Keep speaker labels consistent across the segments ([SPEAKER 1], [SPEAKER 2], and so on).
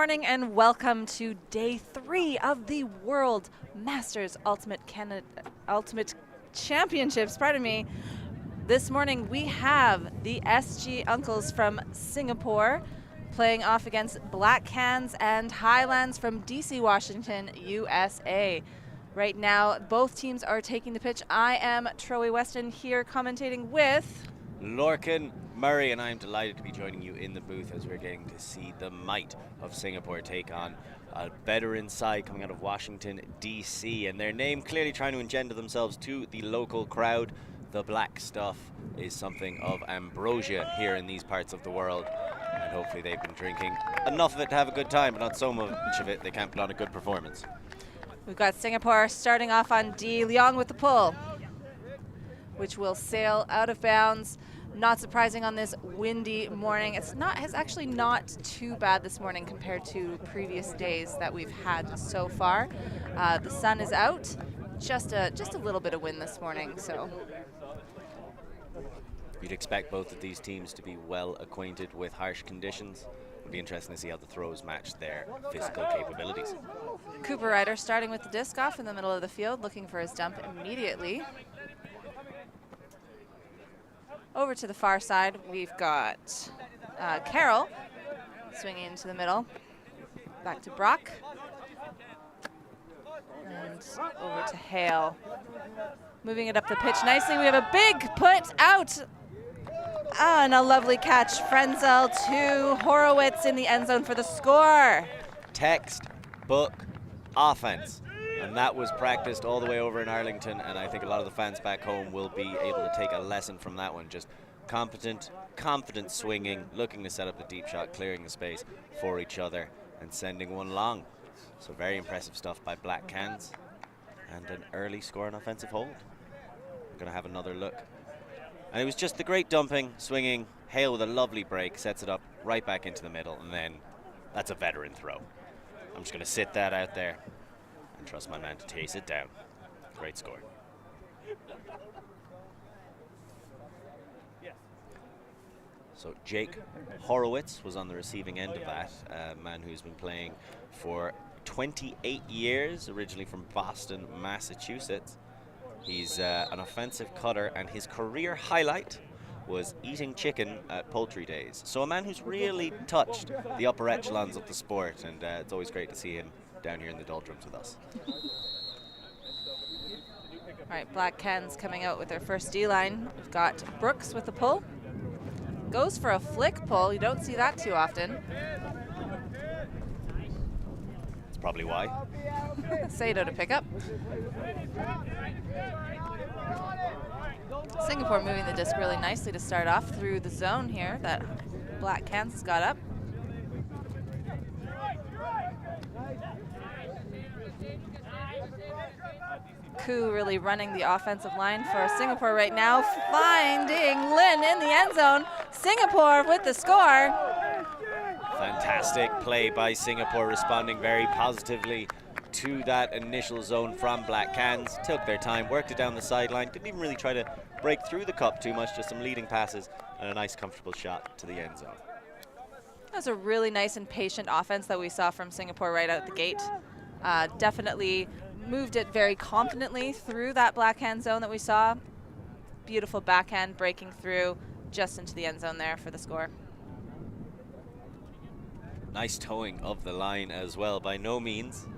[SPEAKER 1] morning and welcome to day 3 of the World Masters Ultimate Championships. Pardon me. This morning we have the SG Uncles from Singapore playing off against Black Cans and Highlands from DC, Washington, USA. Right now, both teams are taking the pitch. I am Troy Weston here commentating with
[SPEAKER 2] Lorcan Murray, and I'm delighted to be joining you in the booth as we're getting to see the might of Singapore take on a veteran side coming out of Washington, DC, and their name clearly trying to engender themselves to the local crowd. The black stuff is something of ambrosia here in these parts of the world, and hopefully they've been drinking enough of it to have a good time, but not so much of it they can't put on a good performance.
[SPEAKER 1] We've got Singapore starting off on D. Leong with the pull, which will sail out of bounds. Not surprising on this windy morning. It's actually not too bad this morning compared to previous days that we've had so far. The sun is out, just a little bit of wind this morning. So
[SPEAKER 2] you'd expect both of these teams to be well acquainted with harsh conditions. It'll be interesting to see how the throws match their physical capabilities.
[SPEAKER 1] Cooper Ryder starting with the disc off in the middle of the field, looking for his dump immediately. Over to the far side, we've got Carol swinging into the middle. Back to Brock. And over to Hale. Moving it up the pitch nicely. We have a big put out. And a lovely catch. Frenzel to Horowitz in the end zone for the score.
[SPEAKER 2] Textbook offense. And that was practiced all the way over in Arlington, and I think a lot of the fans back home will be able to take a lesson from that one. Just competent, confident swinging, looking to set up the deep shot, clearing the space for each other, and sending one long. So very impressive stuff by Black Cans, and an early score and offensive hold. We're going to have another look. And it was just the great dumping, swinging. Hale with a lovely break, sets it up right back into the middle, and then that's a veteran throw. I'm just going to sit that out there. Trust my man to chase it down. Great score. So Jake Horowitz was on the receiving end of that, a man who's been playing for 28 years, originally from Boston, Massachusetts. He's an offensive cutter, and his career highlight was eating chicken at poultry days. So a man who's really touched the upper echelons of the sport, and it's always great to see him down here in the doldrums with us.
[SPEAKER 1] All right, Black Cans coming out with their first D-line. We've got Brooks with the pull. Goes for a flick pull. You don't see that too often.
[SPEAKER 2] That's probably why.
[SPEAKER 1] Céad to pick up. Singapore moving the disc really nicely to start off through the zone here that Black Cans has got up. Koo really running the offensive line for Singapore right now, finding Lin in the end zone. Singapore with the score.
[SPEAKER 2] Fantastic play by Singapore, responding very positively to that initial zone from Black Cans. Took their time, worked it down the sideline, didn't even really try to break through the cup too much, just some leading passes and a nice comfortable shot to the end zone.
[SPEAKER 1] That was a really nice and patient offense that we saw from Singapore right out the gate. Definitely moved it very confidently through that blackhand zone that we saw. Beautiful backhand breaking through just into the end zone there for the score.
[SPEAKER 2] Nice towing of the line as well. By no means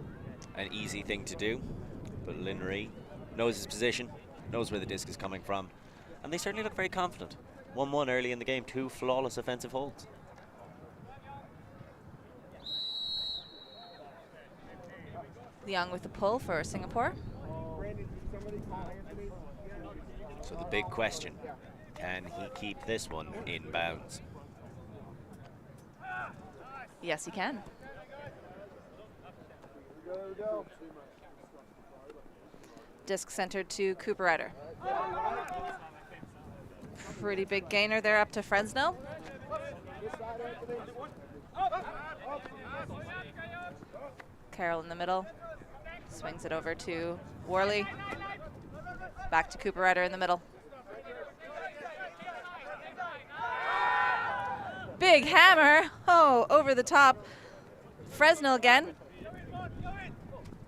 [SPEAKER 2] an easy thing to do, but Lin Ree knows his position, knows where the disc is coming from, and they certainly look very confident. 1-1 early in the game, 2 flawless offensive holds.
[SPEAKER 1] Leong with the pull for Singapore.
[SPEAKER 2] So the big question, can he keep this one in bounds?
[SPEAKER 1] Yes, he can. Disc centered to Cooper Ryder. Pretty big gainer there up to Fresno. Carroll in the middle. Swings it over to Worley. Back to Cooper Ryder in the middle. Big hammer. Oh, over the top Fresnel again.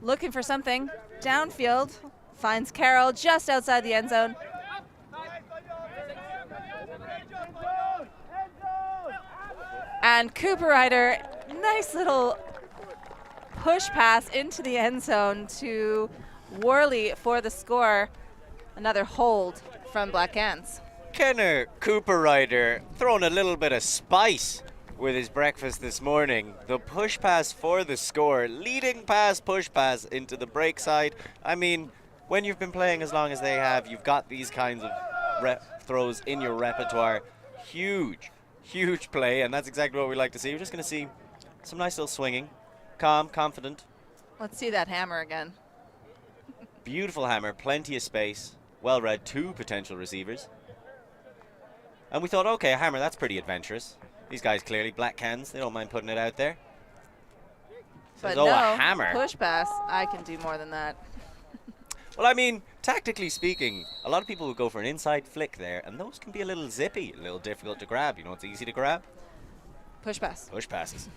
[SPEAKER 1] Looking for something. Downfield. Finds Carroll just outside the end zone. And Cooper Ryder, nice little push pass into the end zone to Worley for the score. Another hold from Black Cans.
[SPEAKER 2] Kenner Cooper Ryder throwing a little bit of spice with his breakfast this morning. The push pass for the score, leading pass, push pass into the break side. I mean, when you've been playing as long as they have, you've got these kinds of throws in your repertoire. Huge, huge play, and that's exactly what we like to see. We're just going to see some nice little swinging. Calm, confident.
[SPEAKER 1] Let's see that hammer again.
[SPEAKER 2] Beautiful hammer, plenty of space. Well read, 2 potential receivers. And we thought, okay, a hammer, that's pretty adventurous. These guys clearly, Black Cans, they don't mind putting it out there.
[SPEAKER 1] But
[SPEAKER 2] no,
[SPEAKER 1] no,
[SPEAKER 2] a hammer.
[SPEAKER 1] Push pass, I can do more than that.
[SPEAKER 2] Well, I mean, tactically speaking, a lot of people would go for an inside flick there, and those can be a little zippy, a little difficult to grab. You know what's easy to grab?
[SPEAKER 1] Push pass.
[SPEAKER 2] Push passes.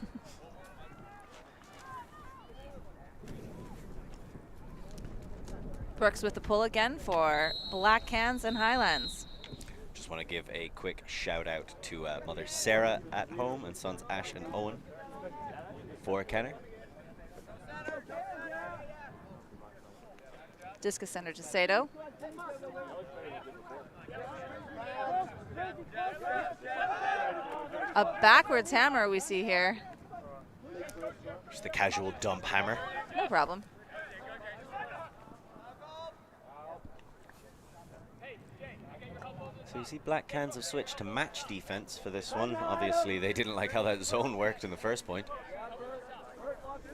[SPEAKER 1] Brooks with the pull again for Black Cans and Highlands.
[SPEAKER 2] Just want to give a quick shout out to Mother Sarah at home and sons Ash and Owen for Kenner.
[SPEAKER 1] Discus center to Céad. A backwards hammer we see here.
[SPEAKER 2] Just a casual dump hammer.
[SPEAKER 1] No problem.
[SPEAKER 2] So you see Black Cans have switched to match defense for this one. Obviously they didn't like how that zone worked in the first point.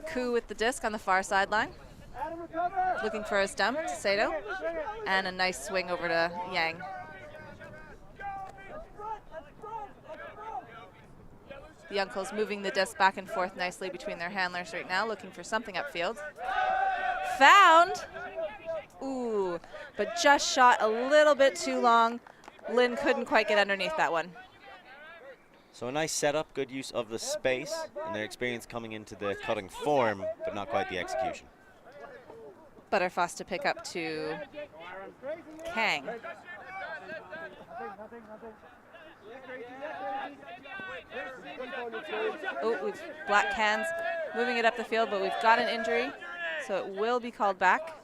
[SPEAKER 1] Koo with the disc on the far sideline. Looking for a stump to Céad. And a nice swing over to Yang. The uncles moving the disc back and forth nicely between their handlers right now, looking for something upfield. Found! Ooh, but just shot a little bit too long. Lynn couldn't quite get underneath that one.
[SPEAKER 2] So a nice setup, good use of the space, and their experience coming into the cutting form, but not quite the execution.
[SPEAKER 1] Butterfoss to pick up to Kang. Oh, we've Black Cans moving it up the field, but we've got an injury, so it will be called back.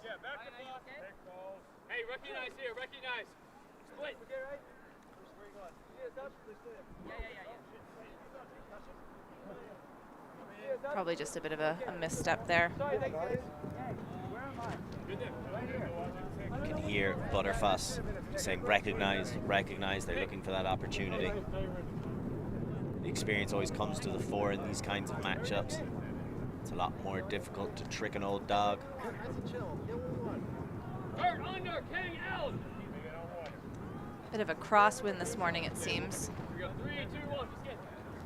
[SPEAKER 3] Hey, recognize here, recognize. Split.
[SPEAKER 1] Probably just a bit of a misstep there.
[SPEAKER 2] You can hear Butterfuss saying recognize, recognize. They're looking for that opportunity. The experience always comes to the fore in these kinds of matchups. It's a lot more difficult to trick an old dog.
[SPEAKER 1] Bit of a crosswind this morning, it seems.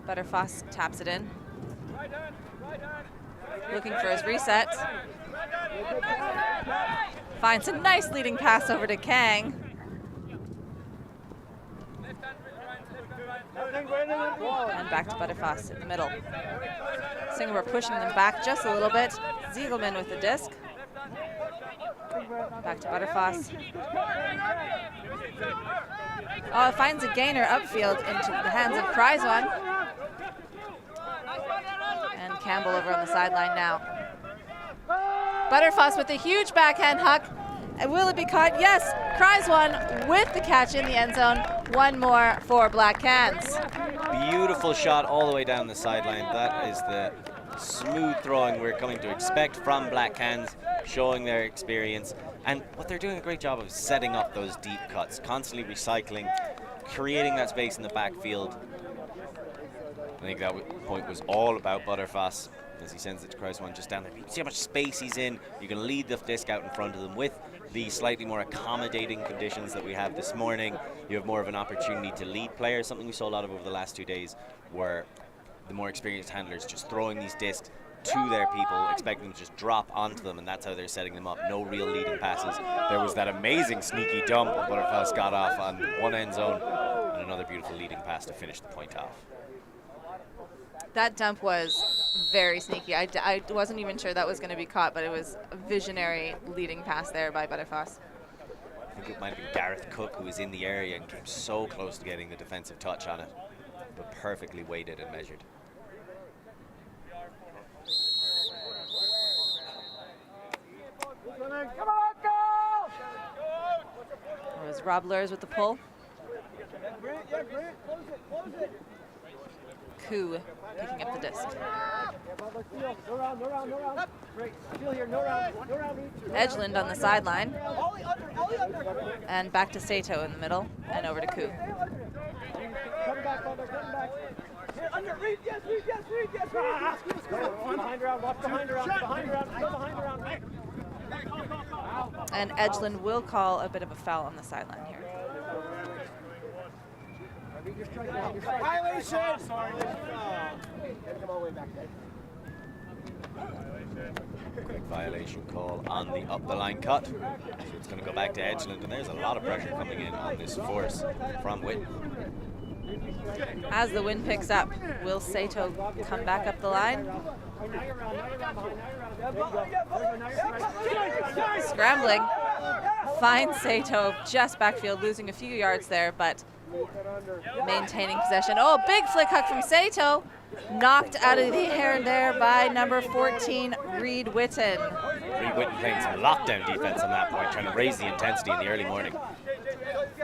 [SPEAKER 1] Butterfoss taps it in. Looking for his reset. Finds a nice leading pass over to Kang. And back to Butterfoss in the middle. Singapore pushing them back just a little bit. Ziegelman with the disc. Back to Butterfoss. Oh, finds a gainer upfield into the hands of Kreiswan. And Campbell over on the sideline now. Butterfoss with a huge backhand huck. And will it be caught? Yes, Kreiswan with the catch in the end zone. One more for Black Cans.
[SPEAKER 2] Beautiful shot all the way down the sideline. That is the smooth throwing we're coming to expect from Black Cans, showing their experience. And what they're doing a great job of setting up those deep cuts, constantly recycling, creating that space in the backfield. I think that point was all about Butterfoss as he sends it to Kreiswan just down there. You see how much space he's in. You can lead the disc out in front of them with the slightly more accommodating conditions that we have this morning. You have more of an opportunity to lead players. Something we saw a lot of over the last 2 days were the more experienced handlers just throwing these discs to their people, expecting to just drop onto them, and that's how they're setting them up. No real leading passes. There was that amazing sneaky dump that Butterfoss got off on one end zone, and another beautiful leading pass to finish the point off.
[SPEAKER 1] That dump was very sneaky. I wasn't even sure that was going to be caught, but it was a visionary leading pass there by Butterfoss.
[SPEAKER 2] I think it might have been Gareth Cook who was in the area and came so close to getting the defensive touch on it, but perfectly weighted and measured.
[SPEAKER 1] It was Rob Lurs with the pull. Koo picking up the disc. Edgeland on the sideline. And back to Sato in the middle and over to Koo. And Edgeland will call a bit of a foul on the sideline here.
[SPEAKER 4] Violation!
[SPEAKER 2] Quick violation call on the up the line cut. So it's going to go back to Edgeland, and there's a lot of pressure coming in on this force from Whitten.
[SPEAKER 1] As the wind picks up, will Sato come back up the line? Scrambling. Finds Sato just backfield, losing a few yards there, but maintaining possession. Oh, big flick hook from Sato. Knocked out of the air there by number 14, Reed Whitten.
[SPEAKER 2] Reed Whitten playing some lockdown defense on that point, trying to raise the intensity in the early morning.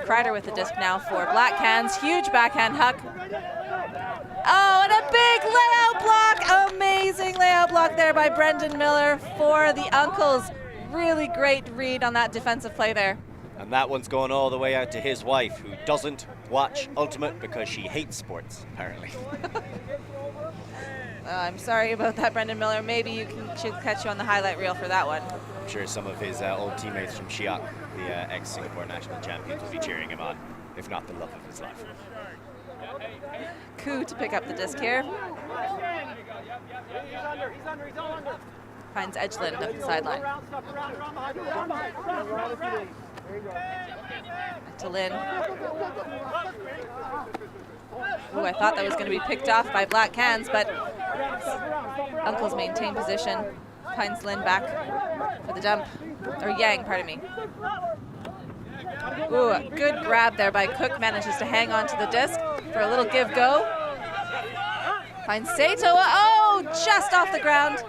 [SPEAKER 1] Kreider with the disc now for Black Cans. Huge backhand hook. Oh, and a big layout block. Amazing layout block there by Brendan Miller for the Uncles. Really great read on that defensive play there.
[SPEAKER 2] And that one's going all the way out to his wife, who doesn't watch Ultimate because she hates sports, apparently.
[SPEAKER 1] I'm sorry about that, Brendan Miller. Maybe she'll catch you on the highlight reel for that one.
[SPEAKER 2] I'm sure some of his old teammates from Shiok, the ex-Singapore national champions, will be cheering him on, if not the love of his life.
[SPEAKER 1] Koo to pick up the disc here. Finds Edgeland up the sideline. Back to Lynn. Ooh, I thought that was going to be picked off by Black Cans, but Uncles maintain position. Finds Lynn back for the dump, or Yang, pardon me. Ooh, a good grab there by Cook, manages to hang on to the disc for a little give-go. Finds Sato, oh, just off the ground.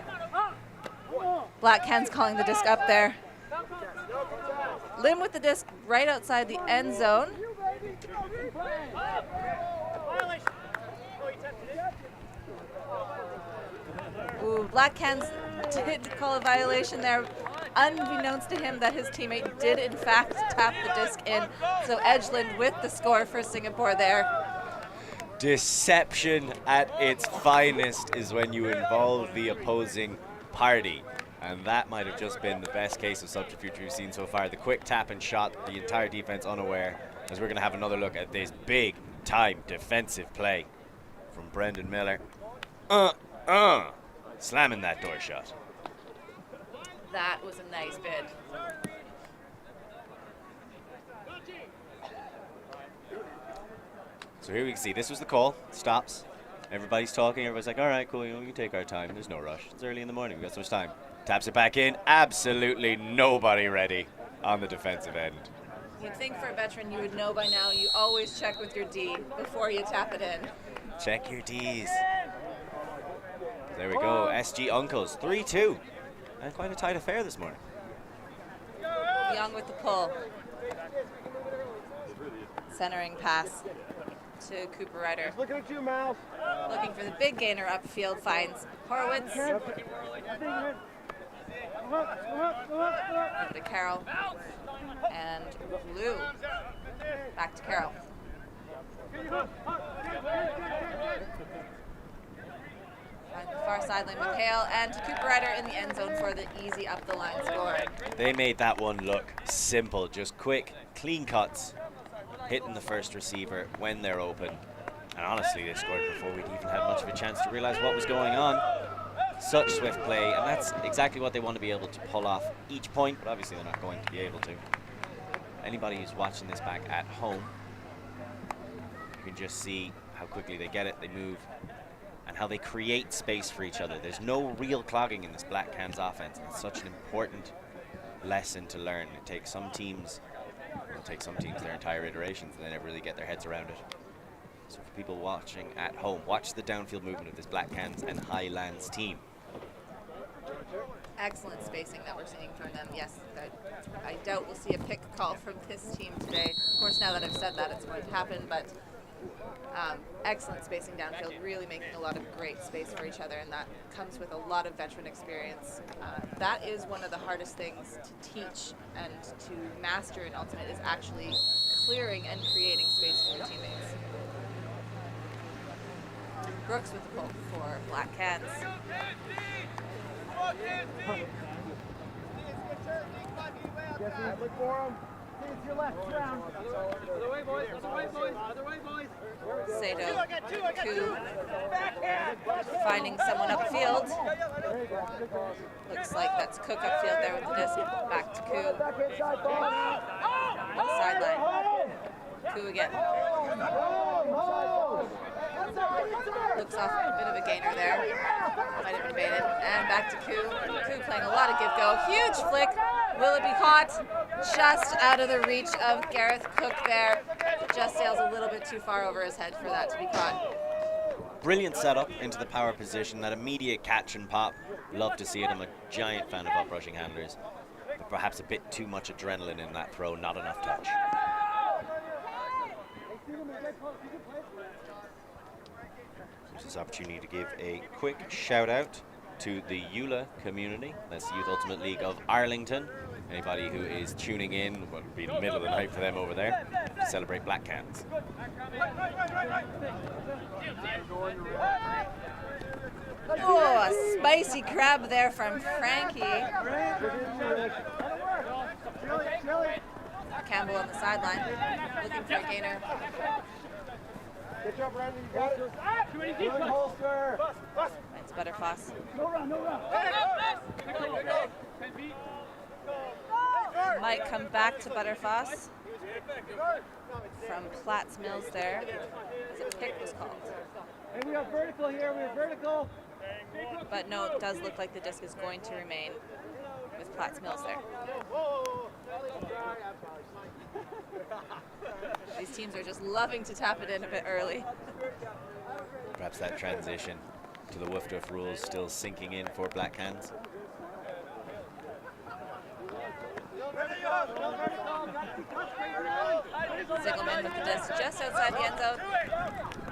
[SPEAKER 1] Black Cans calling the disc up there. Lim with the disc right outside the end zone. Ooh, Black Cans did call a violation there, unbeknownst to him that his teammate did in fact tap the disc in. So Edgeland with the score for Singapore there.
[SPEAKER 2] Deception at its finest is when you involve the opposing party. And that might have just been the best case of subterfuge we've seen so far. The quick tap and shot, the entire defense unaware, as we're going to have another look at this big time defensive play from Brendan Miller. Slamming that door shut.
[SPEAKER 1] That was a nice bid.
[SPEAKER 2] So here we can see, this was the call, stops. Everybody's talking, everybody's like, all right, cool, we can take our time. There's no rush. It's early in the morning, we've got so much time. Taps it back in, absolutely nobody ready on the defensive end.
[SPEAKER 1] You'd think for a veteran you would know by now, you always check with your D before you tap it in.
[SPEAKER 2] Check your Ds. There we go, SG Uncles, 3-2. And quite a tight affair this morning.
[SPEAKER 1] Young with the pull. Centering pass to Cooper Ryder.
[SPEAKER 4] Looking at you, Mouse.
[SPEAKER 1] Looking for the big gainer upfield, finds Horowitz. Over to Carroll. And Lou. Back to Carroll. Find the far sideline with Hale and to Cooper Ryder in the end zone for the easy up the line score.
[SPEAKER 2] They made that one look simple, just quick, clean cuts, hitting the first receiver when they're open. And honestly, they scored before we'd even had much of a chance to realize what was going on. Such swift play, and that's exactly what they want to be able to pull off each point, but obviously they're not going to be able to. Anybody who's watching this back at home, you can just see how quickly they get it, they move, and how they create space for each other. There's no real clogging in this Black Cairns offense. It's such an important lesson to learn. It takes some teams, their entire iterations, and they never really get their heads around it. So for people watching at home, watch the downfield movement of this Black Cairns and Highlands team.
[SPEAKER 1] Excellent spacing that we're seeing from them. Yes, I doubt we'll see a pick call from this team today. Of course, now that I've said that, it's going to happen, but excellent spacing downfield, really making a lot of great space for each other, and that comes with a lot of veteran experience. That is one of the hardest things to teach and to master in Ultimate, is actually clearing and creating space for your teammates. Brooks with the pull for Black Cairns.
[SPEAKER 4] Look for him. It's your left round.
[SPEAKER 3] Other way, boys. Other way, boys. Other way, boys.
[SPEAKER 1] Céad, Coo, finding someone upfield. Looks like that's Cook upfield there with the disc. Back to Coo. Sideline. Coo again. Looks off a bit of a gainer there. Might have been baited. And back to Coo. Coo playing a lot of give-go. Huge flick. Will it be caught? Just out of the reach of Gareth Cook there. Just sails a little bit too far over his head for that to be caught.
[SPEAKER 2] Brilliant setup into the power position, that immediate catch and pop. Love to see it. I'm a giant fan of up-rushing handlers. But perhaps a bit too much adrenaline in that throw, not enough touch. Use this opportunity to give a quick shout out to the EULA community. That's the Youth Ultimate League of Arlington. Anybody who is tuning in, well, it'll be the middle of the night for them over there, to celebrate Black Cairns.
[SPEAKER 1] Oh, a spicy grab there from Frankie. Campbell on the sideline, looking for a gainer.
[SPEAKER 4] Get your brand new guys. Holster.
[SPEAKER 1] It's Butterfoss.
[SPEAKER 4] No run, no run.
[SPEAKER 1] Might come back to Butterfoss from Platts Mills there, as a pick was called.
[SPEAKER 4] Hey, we have vertical here, we have vertical.
[SPEAKER 1] But no, it does look like the disc is going to remain with Platts Mills there. These teams are just loving to tap it in a bit early.
[SPEAKER 2] Perhaps that transition to the WFDF rules still sinking in for Black Cairns.
[SPEAKER 1] Sigelman with the disc just outside the end zone.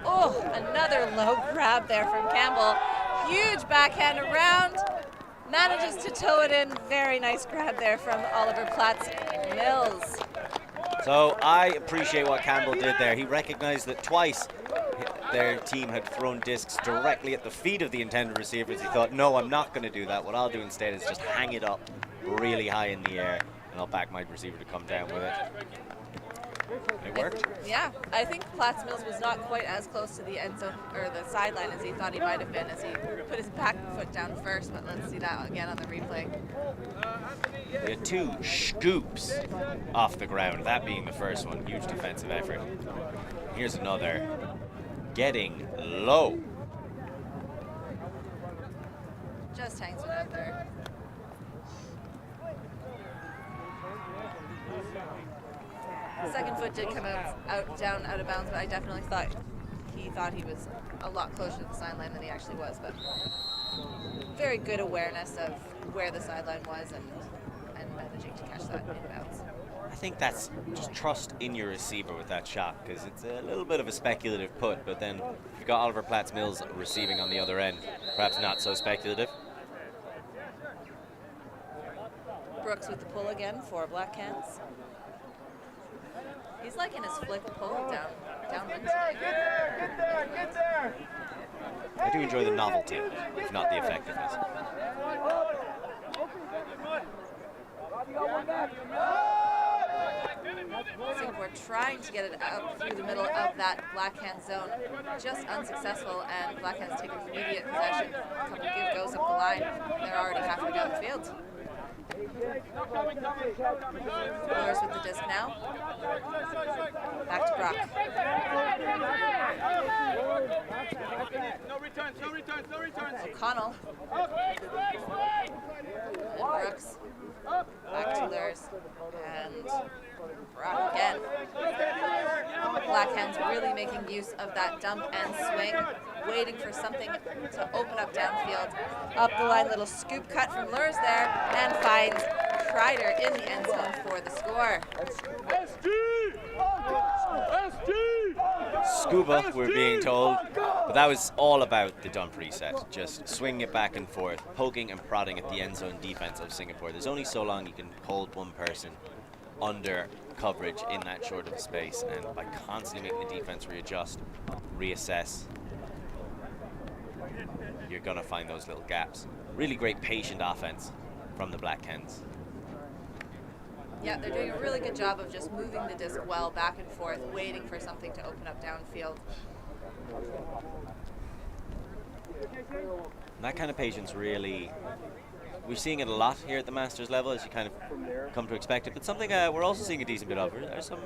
[SPEAKER 1] Oh, another low grab there from Campbell. Huge backhand around. Manages to toe it in. Very nice grab there from Oliver Platts Mills.
[SPEAKER 2] So I appreciate what Campbell did there. He recognized that twice their team had thrown discs directly at the feet of the intended receivers. He thought, no, I'm not going to do that. What I'll do instead is just hang it up really high in the air, and I'll back my receiver to come down with it. It worked.
[SPEAKER 1] Yeah, I think Platts Mills was not quite as close to the end zone or the sideline as he thought he might have been, as he put his back foot down first. But let's see that again on the replay.
[SPEAKER 2] They had two scoops off the ground, that being the first one. Huge defensive effort. Here's another. Getting low.
[SPEAKER 1] Just hangs it out there. The second foot did come down out of bounds, but I definitely thought he was a lot closer to the sideline than he actually was. But very good awareness of where the sideline was and managing to catch that in bounds.
[SPEAKER 2] I think that's just trust in your receiver with that shot, because it's a little bit of a speculative put, but then you've got Oliver Platts Mills receiving on the other end. Perhaps not so speculative.
[SPEAKER 1] Brooks with the pull again for Black Cairns. He's liking his flick pull downwind today.
[SPEAKER 4] Get there.
[SPEAKER 2] I do enjoy the novelty, if not the effectiveness.
[SPEAKER 1] Singapore trying to get it up through the middle of that Black Cairns zone, just unsuccessful, and Black Cairns take immediate possession. A couple give goes up the line. They're already halfway down the field. Blowers with the disc now. Back to Brock.
[SPEAKER 3] No returns, no returns, no returns.
[SPEAKER 1] O'Connell. And Brooks. Back to Lurs. And Brock again. Black Hens really making use of that dump and swing, waiting for something to open up downfield. Up the line, little scoop cut from Lurs there, and finds Kreider in the end zone for the score.
[SPEAKER 2] Scuba, we're being told, but that was all about the dump reset. Just swinging it back and forth, poking and prodding at the end zone defense of Singapore. There's only so long you can hold one person under coverage in that short of a space, and by constantly making the defense readjust, reassess, you're going to find those little gaps. Really great patient offense from the Black Hens.
[SPEAKER 1] Yeah, they're doing a really good job of just moving the disc well back and forth, waiting for something to open up downfield.
[SPEAKER 2] And that kind of patience really, we're seeing it a lot here at the Masters level, as you kind of come to expect it, but something we're also seeing a decent bit of. There's some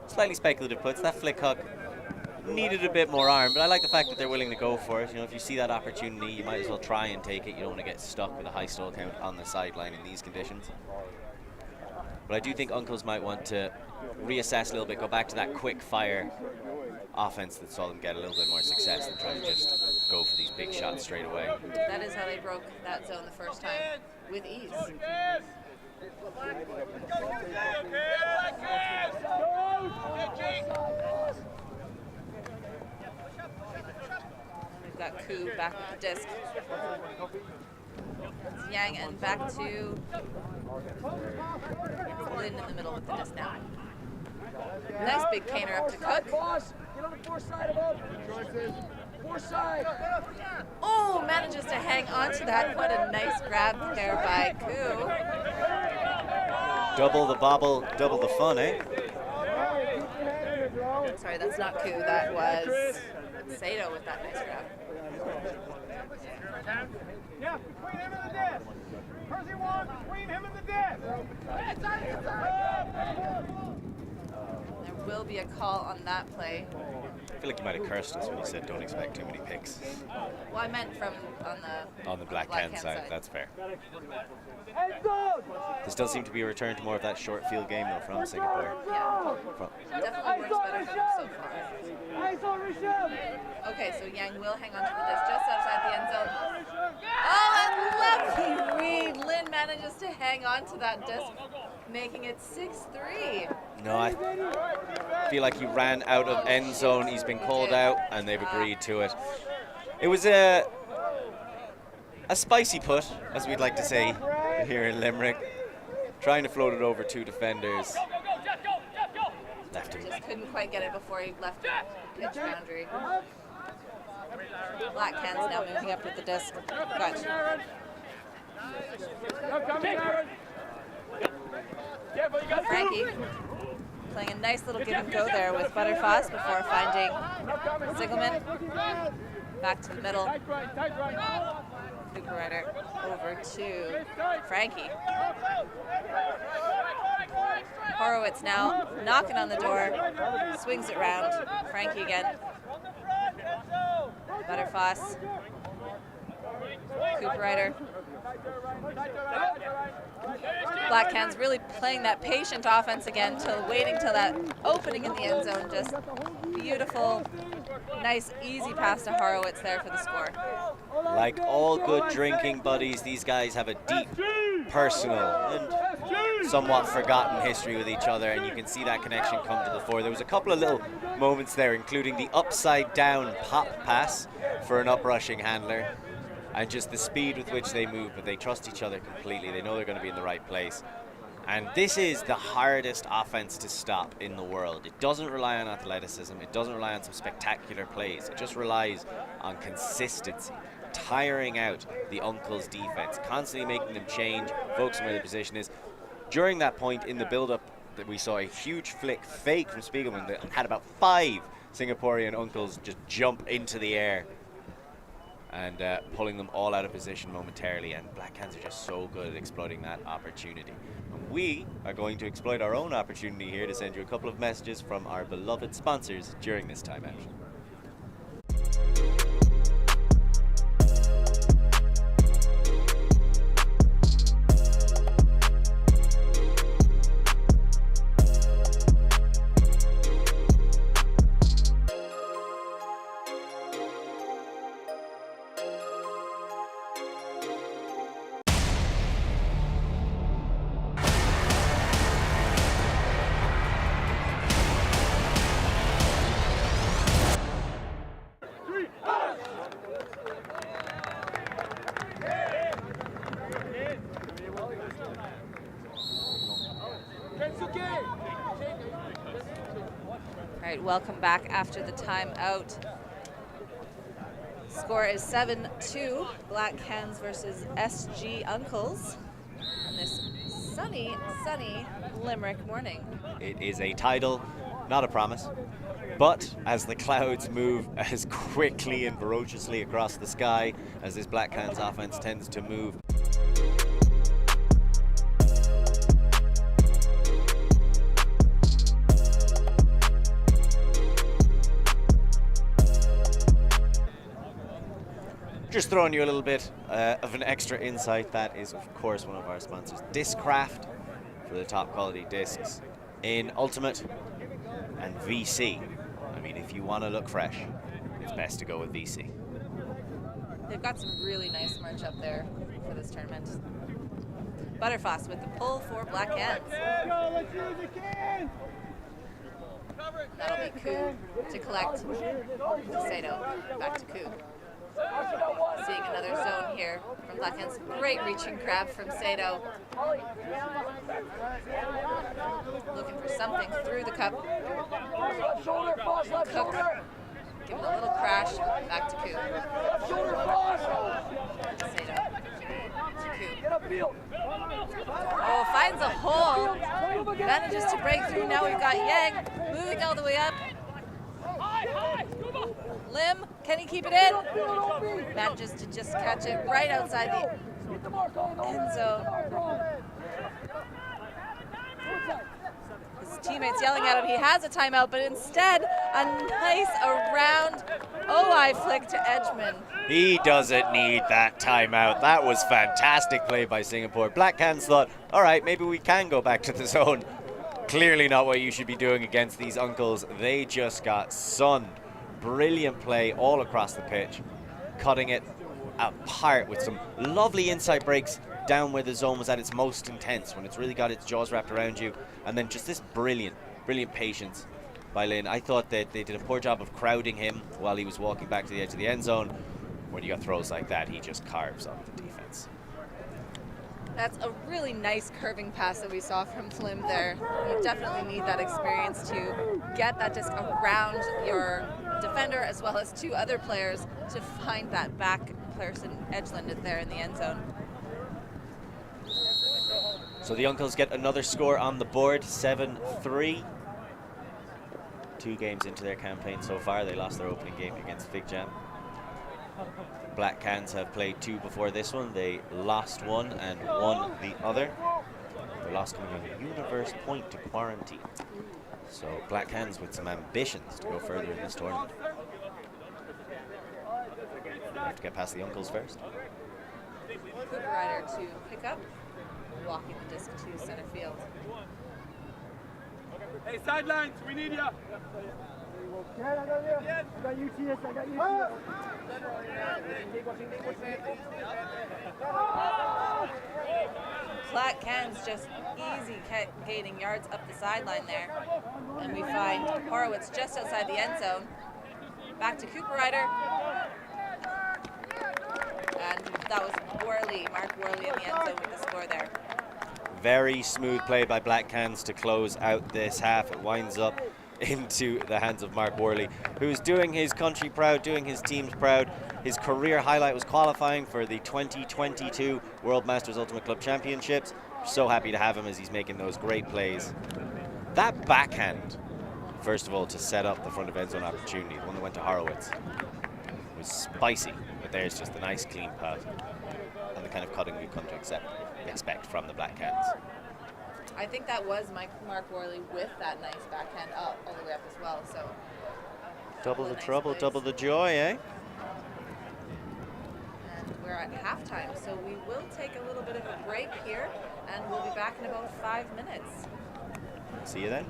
[SPEAKER 2] slightly speculative puts. That flick hook needed a bit more arm, but I like the fact that they're willing to go for it. You know, if you see that opportunity, you might as well try and take it. You don't want to get stuck with a high stall count on the sideline in these conditions. But I do think Uncles might want to reassess a little bit, go back to that quick fire offense that saw them get a little bit more success than trying to just go for these big shots straight away.
[SPEAKER 1] That is how they broke that zone the first time, with ease. We've got Koo back with the disc. It's Yang and back to Lynn in the middle with the disc now. Nice big caner up to Cook.
[SPEAKER 4] Get on the far side of him. Far side.
[SPEAKER 1] Oh, manages to hang on to that. What a nice grab there by Koo.
[SPEAKER 2] Double the bobble, double the fun, eh?
[SPEAKER 1] Sorry, that's not Koo. That was Sato with that nice grab.
[SPEAKER 4] Yeah, between him and the disc. Percy one, between him and the disc.
[SPEAKER 1] There will be a call on that play.
[SPEAKER 2] I feel like you might have cursed us when you said don't expect too many picks.
[SPEAKER 1] Well, I meant from
[SPEAKER 2] On the Black Hand side, that's fair.
[SPEAKER 4] End zone.
[SPEAKER 2] There still seemed to be a return to more of that short field game though from Singapore.
[SPEAKER 1] Yeah,
[SPEAKER 2] From,
[SPEAKER 1] definitely works better for them so far.
[SPEAKER 4] Eyes on Rishab.
[SPEAKER 1] Okay, so Yang will hang on to the disc just outside the end zone. Oh, and lucky read. Lynn manages to hang on to that disc, making it 6-3.
[SPEAKER 2] no, I feel like he ran out of end zone. He's been called out, and they've agreed to it. It was a spicy put, as we'd like to say here in Limerick. Trying to float it over two defenders. Left him.
[SPEAKER 1] Just couldn't quite get it before he left the pitch boundary. Black Hens now moving up with the disc. Gotcha. Frankie playing a nice little give and go there with Butterfoss before finding Sigelman. Back to the middle. Cooper Ryder over to Frankie. Horowitz now knocking on the door, swings it round. Frankie again. Butterfoss. Cooper Ryder. Black Hens really playing that patient offense again, waiting till that opening in the end zone. Just beautiful, nice, easy pass to Horowitz there for the score.
[SPEAKER 2] Like all good drinking buddies, these guys have a deep personal and somewhat forgotten history with each other, and you can see that connection come to the fore. There was a couple of little moments there, including the upside down pop pass for an uprushing handler, and just the speed with which they move, but they trust each other completely. They know they're going to be in the right place. And this is the hardest offense to stop in the world. It doesn't rely on athleticism. It doesn't rely on some spectacular plays. It just relies on consistency, tiring out the Uncle's defense, constantly making them change, focusing where the position is. During that point in the build-up, that we saw a huge flick fake from Spiegelman that had about 5 Singaporean Uncles just jump into the air and pulling them all out of position momentarily, and Black Hands are just so good at exploiting that opportunity. And we are going to exploit our own opportunity here to send you a couple of messages from our beloved sponsors during this timeout.
[SPEAKER 1] All right, welcome back after the timeout. Score is 7-2, Black Cans versus SG Uncles on this sunny, sunny Limerick morning.
[SPEAKER 2] It is a title, not a promise. But as the clouds move as quickly and ferociously across the sky as this Black Cans offense tends to move, just throwing you a little bit of an extra insight. That is, of course, one of our sponsors, Discraft, for the top quality discs in Ultimate and VC. I mean, if you want to look fresh, it's best to go with VC.
[SPEAKER 1] They've got some really nice merch up there for this tournament. Butterfoss with the pull for Black Cans.
[SPEAKER 4] Let's use the can.
[SPEAKER 1] That'll be Coup to collect Céad. Back to Coup. Seeing another zone here from Black Cans. Great reaching grab from Céad. Looking for something through the cup. Cook. Give it a little crash. Back to Coup. Céad. To Coup. Oh, finds a hole. Manages to break through. Now we've got Yang moving all the way up. Lim, can he keep it in? Manages to just catch it right outside the end zone. His teammates yelling at him. He has a timeout, but instead a nice around OI flick to Edgeman.
[SPEAKER 2] He doesn't need that timeout. That was fantastic play by Singapore. Black Cans thought, all right, maybe we can go back to the zone. Clearly not what you should be doing against these uncles. They just got sunned. Brilliant play all across the pitch, cutting it apart with some lovely inside breaks down where the zone was at its most intense, when it's really got its jaws wrapped around you, and then just this brilliant patience by Lynn. I thought that they did a poor job of crowding him while he was walking back to the edge of the end zone. When you got throws like that, he just carves up the defense.
[SPEAKER 1] That's a really nice curving pass that we saw from Flim there. You definitely need that experience to get that disc around your defender as well as two other players to find that back person edge-landed there in the end zone.
[SPEAKER 2] So the Uncles get another score on the board, 7-3. 2 games into their campaign so far. They lost their opening game against Fig Jam. Black Cans have played 2 before this one. They lost 1 and won the other. Their loss coming on a universe point to quarantine. So Black Cans with some ambitions to go further in this tournament. They have to get past the Uncles first.
[SPEAKER 1] Cooper Rider to pick up, walking the disc to center field.
[SPEAKER 3] Hey, sidelines, we need ya.
[SPEAKER 4] I got UTS, I got UTS.
[SPEAKER 1] Black Cans just easy gaining yards up the sideline there. And we find Horowitz just outside the end zone. Back to Cooper Rider. And that was Mark Worley in the end zone with the score there.
[SPEAKER 2] Very smooth play by Black Cans to close out this half. It winds up into the hands of Mark Worley, who's doing his country proud, doing his teams proud. His career highlight was qualifying for the 2022 World Masters Ultimate Club Championships. So happy to have him as he's making those great plays. That backhand, first of all, to set up the front of end zone opportunity, the one that went to Horowitz, was spicy, but there's just a nice clean pass and the kind of cutting we've come to expect from the Black Cans.
[SPEAKER 1] I think that was Mark Worley with that nice backhand up all the way up as well. So
[SPEAKER 2] Double the
[SPEAKER 1] nice
[SPEAKER 2] trouble,
[SPEAKER 1] plays.
[SPEAKER 2] double the joy, eh?
[SPEAKER 1] And we're at halftime, so we will take a little bit of a break here, and we'll be back in about 5 minutes.
[SPEAKER 2] See you then.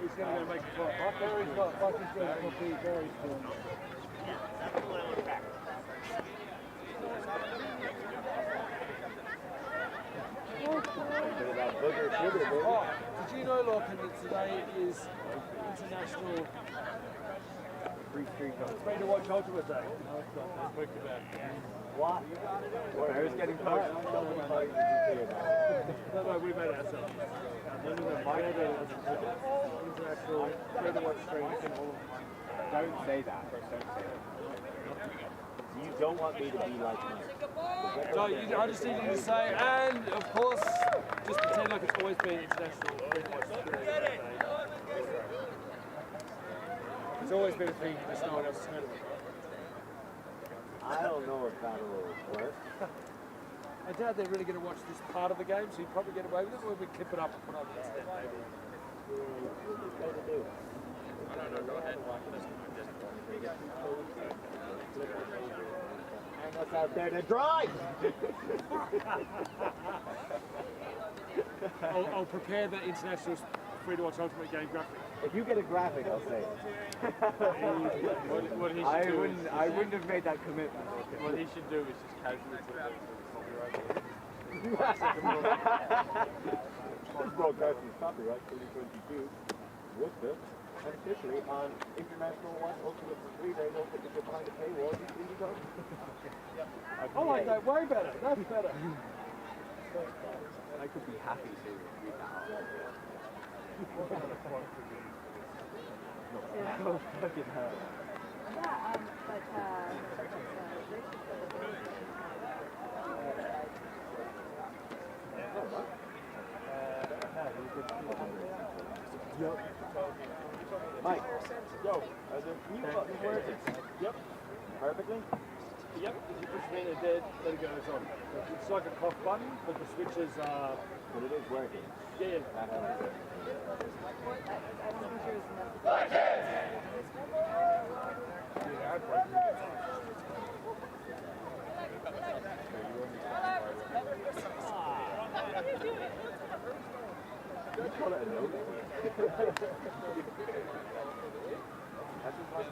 [SPEAKER 4] He's going to make a shot. Gary's got Gary's doing. Did you know, Lachlan, that today is International Free Street Free to Watch Ultimate Day? What? Who's getting close? No, we made it ourselves. International Free to Watch Street. Don't say that. You don't want me to be like me. No, I just need you to say, and of course, just pretend like it's always been International Free to Watch Street. It's always been a thing, just no one else has heard of it.
[SPEAKER 5] I don't know if that'll work.
[SPEAKER 4] I doubt they're really going to watch this part of the game, so you probably get away with it when we clip it up and put it on the internet, maybe.
[SPEAKER 5] No, go ahead. Hang us out there to drive!
[SPEAKER 4] I'll prepare the International Free to Watch Ultimate Game graphic.
[SPEAKER 5] If you get a graphic, I'll say it.
[SPEAKER 4] What he should
[SPEAKER 5] I wouldn't have made that commitment.
[SPEAKER 4] What he should do is just casually put copyright.
[SPEAKER 5] This broadcast is copyright 2022. Worcester, and officially on International Watch Ultimate for 3 days. Don't think you can find a paywall. You go.
[SPEAKER 4] I like that way better. That's better.
[SPEAKER 5] I could be happy to read that. No, fucking hell.
[SPEAKER 6] Yeah, but
[SPEAKER 5] Mike, yo, can you work it?
[SPEAKER 4] Yep.
[SPEAKER 5] Perfectly?
[SPEAKER 4] Yep. If you push me in a dead, let it go, it's on. It's like a cough button, but the switches are...
[SPEAKER 5] But it is working.
[SPEAKER 4] Yeah.
[SPEAKER 5] That helps. Don't call it a note. That's just like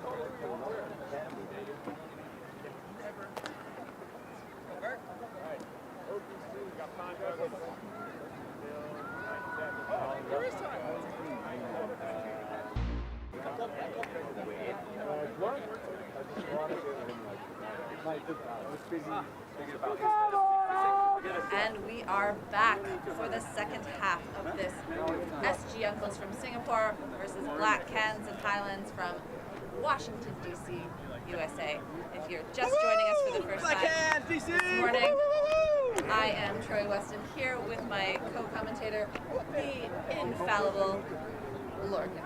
[SPEAKER 1] And we are back for the second half of this SG Uncles from Singapore versus Black Cans and Highlands from Washington, D.C., USA. If you're just joining us for the first time this morning, I am Troy Weston here with my co-commentator, the infallible Lorcan.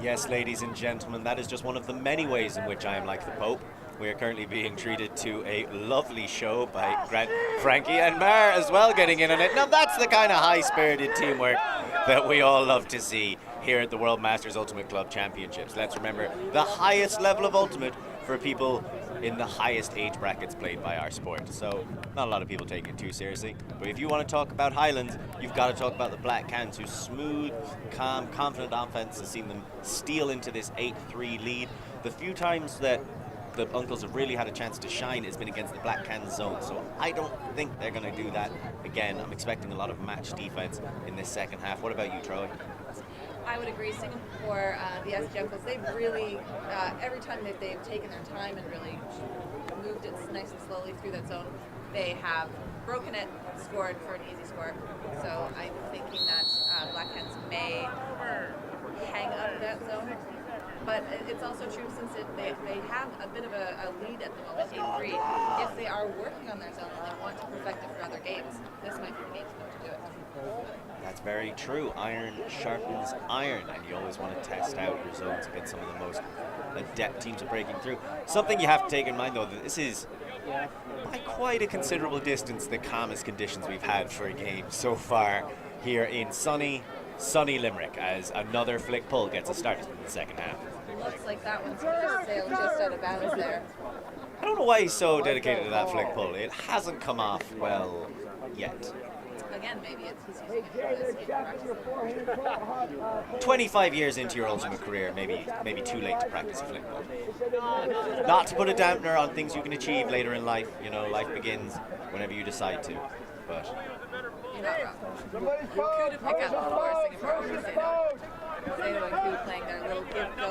[SPEAKER 2] Yes, ladies and gentlemen, that is just one of the many ways in which I am like the Pope. We are currently being treated to a lovely show by Grant, Frankie and Mar as well getting in on it. Now that's the kind of high-spirited teamwork that we all love to see here at the World Masters Ultimate Club Championships. Let's remember, the highest level of Ultimate for people in the highest age brackets played by our sport. So not a lot of people taking it too seriously. But if you want to talk about Highlands, you've got to talk about the Black Cans, whose smooth, calm, confident offense has seen them steal into this 8-3 lead. The few times that the Uncles have really had a chance to shine has been against the Black Cans zone. So I don't think they're going to do that again. I'm expecting a lot of match defense in this second half. What about you, Troy?
[SPEAKER 1] I would agree. Singapore, the SG Uncles, they've really, every time that they've taken their time and really moved it nice and slowly through that zone, they have broken it, scored for an easy score. So I'm thinking that Black Cans may hang out of that zone. But it's also true, since they have a bit of a lead at the moment, 8-3. If they are working on their zone and they want to perfect it for other games, this might be the game to know to do it.
[SPEAKER 2] That's very true. Iron sharpens iron, and you always want to test out your zones against some of the most adept teams at breaking through. Something you have to take in mind, though, that this is by quite a considerable distance the calmest conditions we've had for a game so far here in sunny Limerick, as another flick pull gets us started in the second half.
[SPEAKER 1] Looks like that one's going to sail just out of bounds there.
[SPEAKER 2] I don't know why he's so dedicated to that flick pull. It hasn't come off well yet.
[SPEAKER 1] Again, maybe he's using it for this game practice.
[SPEAKER 2] 25 years into your ultimate career, maybe too late to practice a flick pull. Not to put a dampener on things you can achieve later in life. You know, life begins whenever you decide to. But
[SPEAKER 1] you're not wrong. Coup to pick up for Singapore over Céad. Céad and Coup playing their little give-go.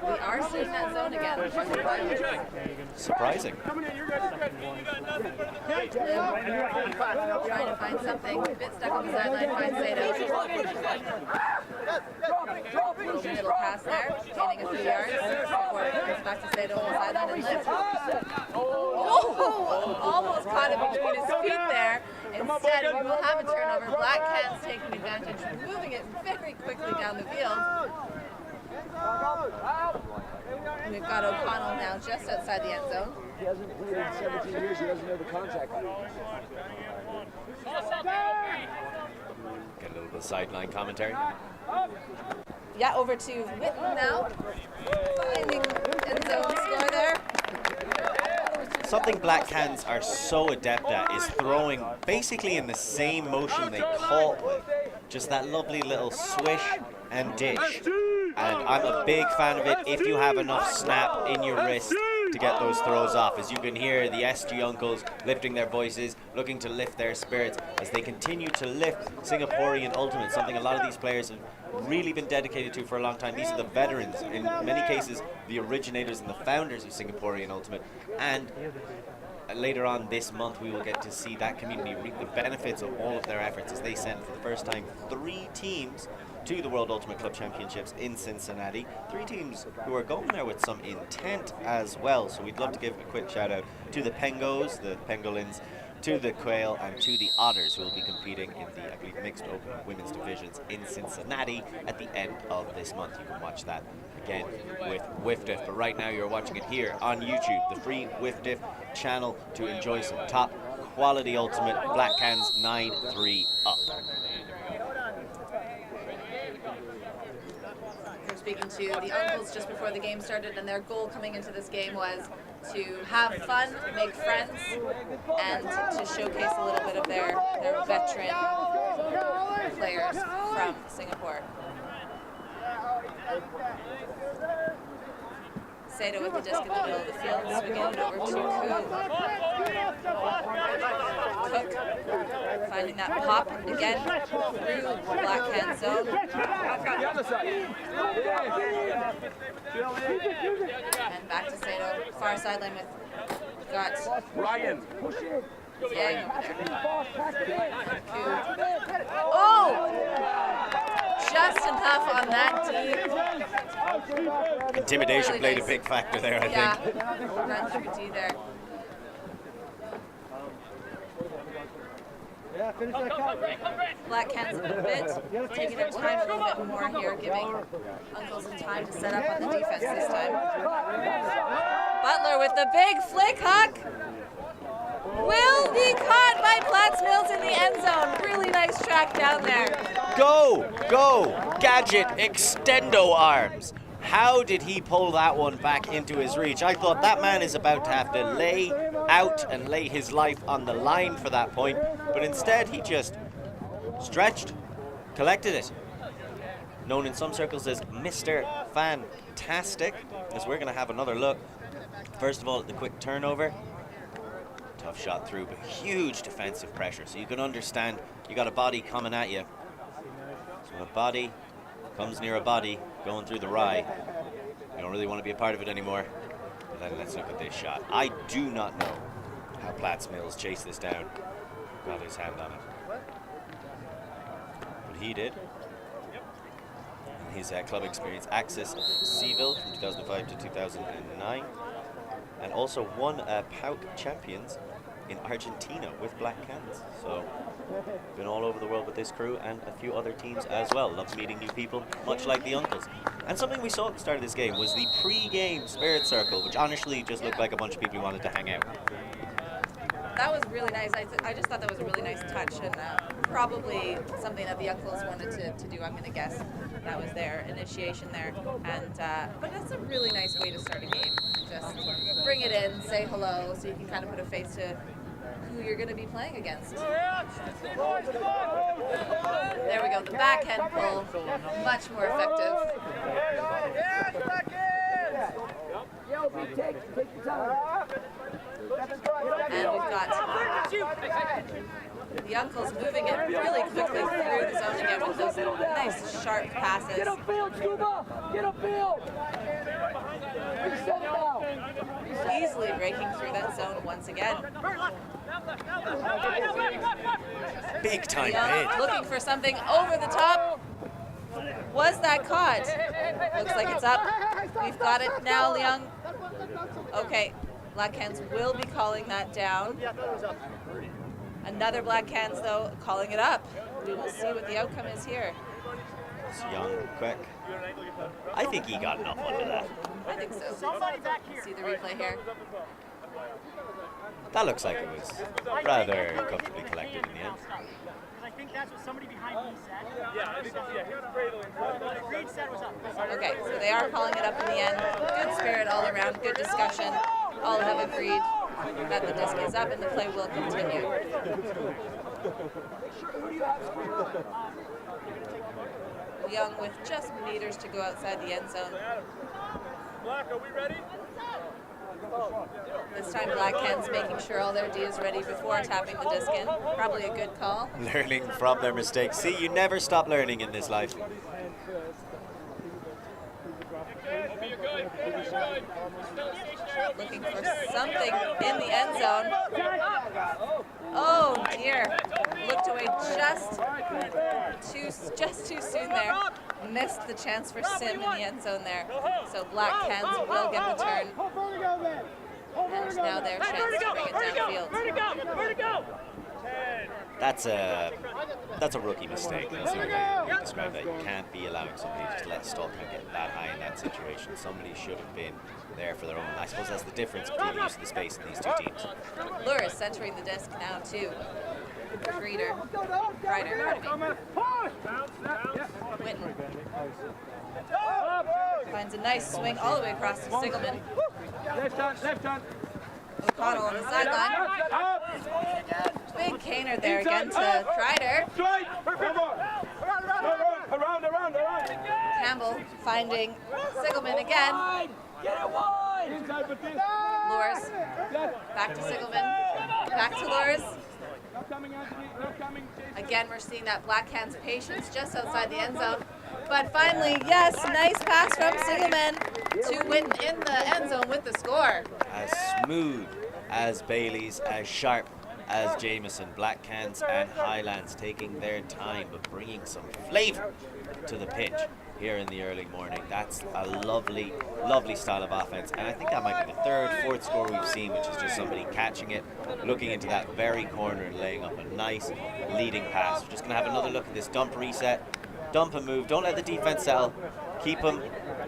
[SPEAKER 1] We are seeing that zone again.
[SPEAKER 2] Surprising.
[SPEAKER 1] Trying to find something. A bit stuck on the sideline. Finds Céad. Little pass there. Gaining a few yards before it comes back to Céad on the sideline and lift. Oh! Almost caught it between his feet there. Instead, we will have a turnover. Black Cans taking advantage, moving it very quickly down the field. We've got O'Connell now just outside the end zone.
[SPEAKER 4] He hasn't played in 17 years, he doesn't know the contact.
[SPEAKER 2] Get a little bit of sideline commentary.
[SPEAKER 1] Yeah, over to Witten now. Finding end zone score there.
[SPEAKER 2] Something Black Cans are so adept at is throwing basically in the same motion they caught with. Just that lovely little swish and dish. And I'm a big fan of it if you have enough snap in your wrist to get those throws off. As you can hear the SG Uncles lifting their voices, looking to lift their spirits as they continue to lift Singaporean Ultimate, something a lot of these players have really been dedicated to for a long time. These are the veterans, in many cases the originators and the founders of Singaporean Ultimate, and later on this month we will get to see that community reap the benefits of all of their efforts as they send for the first time 3 teams to the World Ultimate Club Championships in Cincinnati. 3 teams who are going there with some intent as well. So we'd love to give a quick shout out to the Pengos, the Pangolins, to the Quail, and to the Otters, who will be competing in the, I believe, mixed open women's divisions in Cincinnati at the end of this month. You can watch that again with WFDF, but right now you're watching it here on YouTube, the free WFDF channel, to enjoy some top quality Ultimate. Black Cans 9-3 up.
[SPEAKER 1] We're speaking to the Uncles just before the game started, and their goal coming into this game was to have fun, make friends, and to showcase a little bit of their veteran players from Singapore. Céad with the disc in the middle of the field, swinging it over to Cook. Cook finding that pop again through the black hand zone.
[SPEAKER 4] The other side.
[SPEAKER 1] And back to Céad, far sideline with got
[SPEAKER 4] Ryan.
[SPEAKER 1] Yang over there. Oh! Just enough on that D.
[SPEAKER 2] Intimidation
[SPEAKER 1] Really
[SPEAKER 2] played
[SPEAKER 1] nice.
[SPEAKER 2] a big factor there, I think.
[SPEAKER 1] Run through D there. Black Cans a bit, taking their time a little bit more here, giving Uncle some time to set up on the defense this time. Butler with the big flick hook. Will be caught by Platts Mills in the end zone. Really nice track down there.
[SPEAKER 2] Go, Gadget, extendo arms. How did he pull that one back into his reach? I thought that man is about to have to lay out and lay his life on the line for that point, but instead he just stretched, collected it. Known in some circles as Mr. Fantastic, as we're going to have another look. First of all, at the quick turnover. Tough shot through, but huge defensive pressure. So you can understand you got a body coming at you. So when a body comes near a body going through the rye, you don't really want to be a part of it anymore. But then let's look at this shot. I do not know how Platts Mills chased this down, got his hand on it. But he did. And his club experience, Axis Seville from 2005 to 2009. And won PAUC Champions in Argentina with Black Cans. So, been all over the world with this crew and a few other teams as well. Loves meeting new people, much like the uncles. And something we saw at the start of this game was the pre-game spirit circle, which honestly just looked like a bunch of people who wanted to hang out.
[SPEAKER 1] That was really nice. I just thought that was a really nice touch, and probably something that the uncles wanted to do, I'm going to guess. That was their initiation there. And but that's a really nice way to start a game. Just bring it in, say hello, so you can kind of put a face to who you're going to be playing against. There we go, the backhand pull, much more effective. And we've got the uncles moving it really quickly through the zone again with those nice sharp passes.
[SPEAKER 7] Get upfield, Scuba! Get upfield! Reset it now!
[SPEAKER 1] Easily breaking through that zone once again.
[SPEAKER 2] Big time
[SPEAKER 1] Young
[SPEAKER 2] bid.
[SPEAKER 1] looking for something over the top. Was that caught? Looks like it's up. We've got it now, Leung. Okay, Black Cans will be calling that down. Another Black Cans, though, calling it up. We will see what the outcome is here.
[SPEAKER 2] It's Young, quick. I think he got enough under that.
[SPEAKER 1] I think so. See the replay here.
[SPEAKER 2] That looks like it was rather comfortably collected in the end.
[SPEAKER 8] I think that's what somebody behind me said. Reed said was up.
[SPEAKER 1] Okay, so they are calling it up in the end. Good spirit all around, good discussion. All have agreed that the disc is up and the play will continue. Young with just meters to go outside the end zone.
[SPEAKER 3] Black, are we ready?
[SPEAKER 1] This time Black Cans making sure all their D is ready before tapping the disc in. Probably a good call.
[SPEAKER 2] Learning from their mistakes. See, you never stop learning in this life.
[SPEAKER 1] Looking for something in the end zone. Oh dear. Looked away just too soon there. Missed the chance for Sim in the end zone there. So Black Cans will get the turn. And now their chance to bring it downfield.
[SPEAKER 3] Where to go?
[SPEAKER 2] That's a rookie mistake. That's the way I describe that. You can't be allowing somebody to just let Stalk and get that high in that situation. Somebody should have been there for their own. I suppose that's the difference between the use of the space in these two teams.
[SPEAKER 1] Luris centering the disc now too. Ryder, pardon me. Whitten finds a nice swing all the way across to Sigelman.
[SPEAKER 4] Left hand.
[SPEAKER 1] O'Connell on the sideline. Big caner there again to Ryder.
[SPEAKER 4] Straight! Around.
[SPEAKER 1] Campbell finding Sigelman again.
[SPEAKER 7] Get it wide!
[SPEAKER 3] Inside, but this.
[SPEAKER 1] Lures. Back to Sigelman. Back to Lures.
[SPEAKER 3] No coming, Anthony. No coming. Jason.
[SPEAKER 1] Again, we're seeing that Black Hand's patience just outside the end zone. But finally, yes, nice pass from Sigelman to Witten in the end zone with the score.
[SPEAKER 2] As smooth as Bailey's, as sharp as Jameson. Black Cans and Highlands taking their time but bringing some flavour to the pitch here in the early morning. That's a lovely, lovely style of offense, and I think that might be the third, fourth score we've seen, which is just somebody catching it, looking into that very corner and laying up a nice leading pass. We're just going to have another look at this dump reset. Dump and move. Don't let the defense settle. Keep them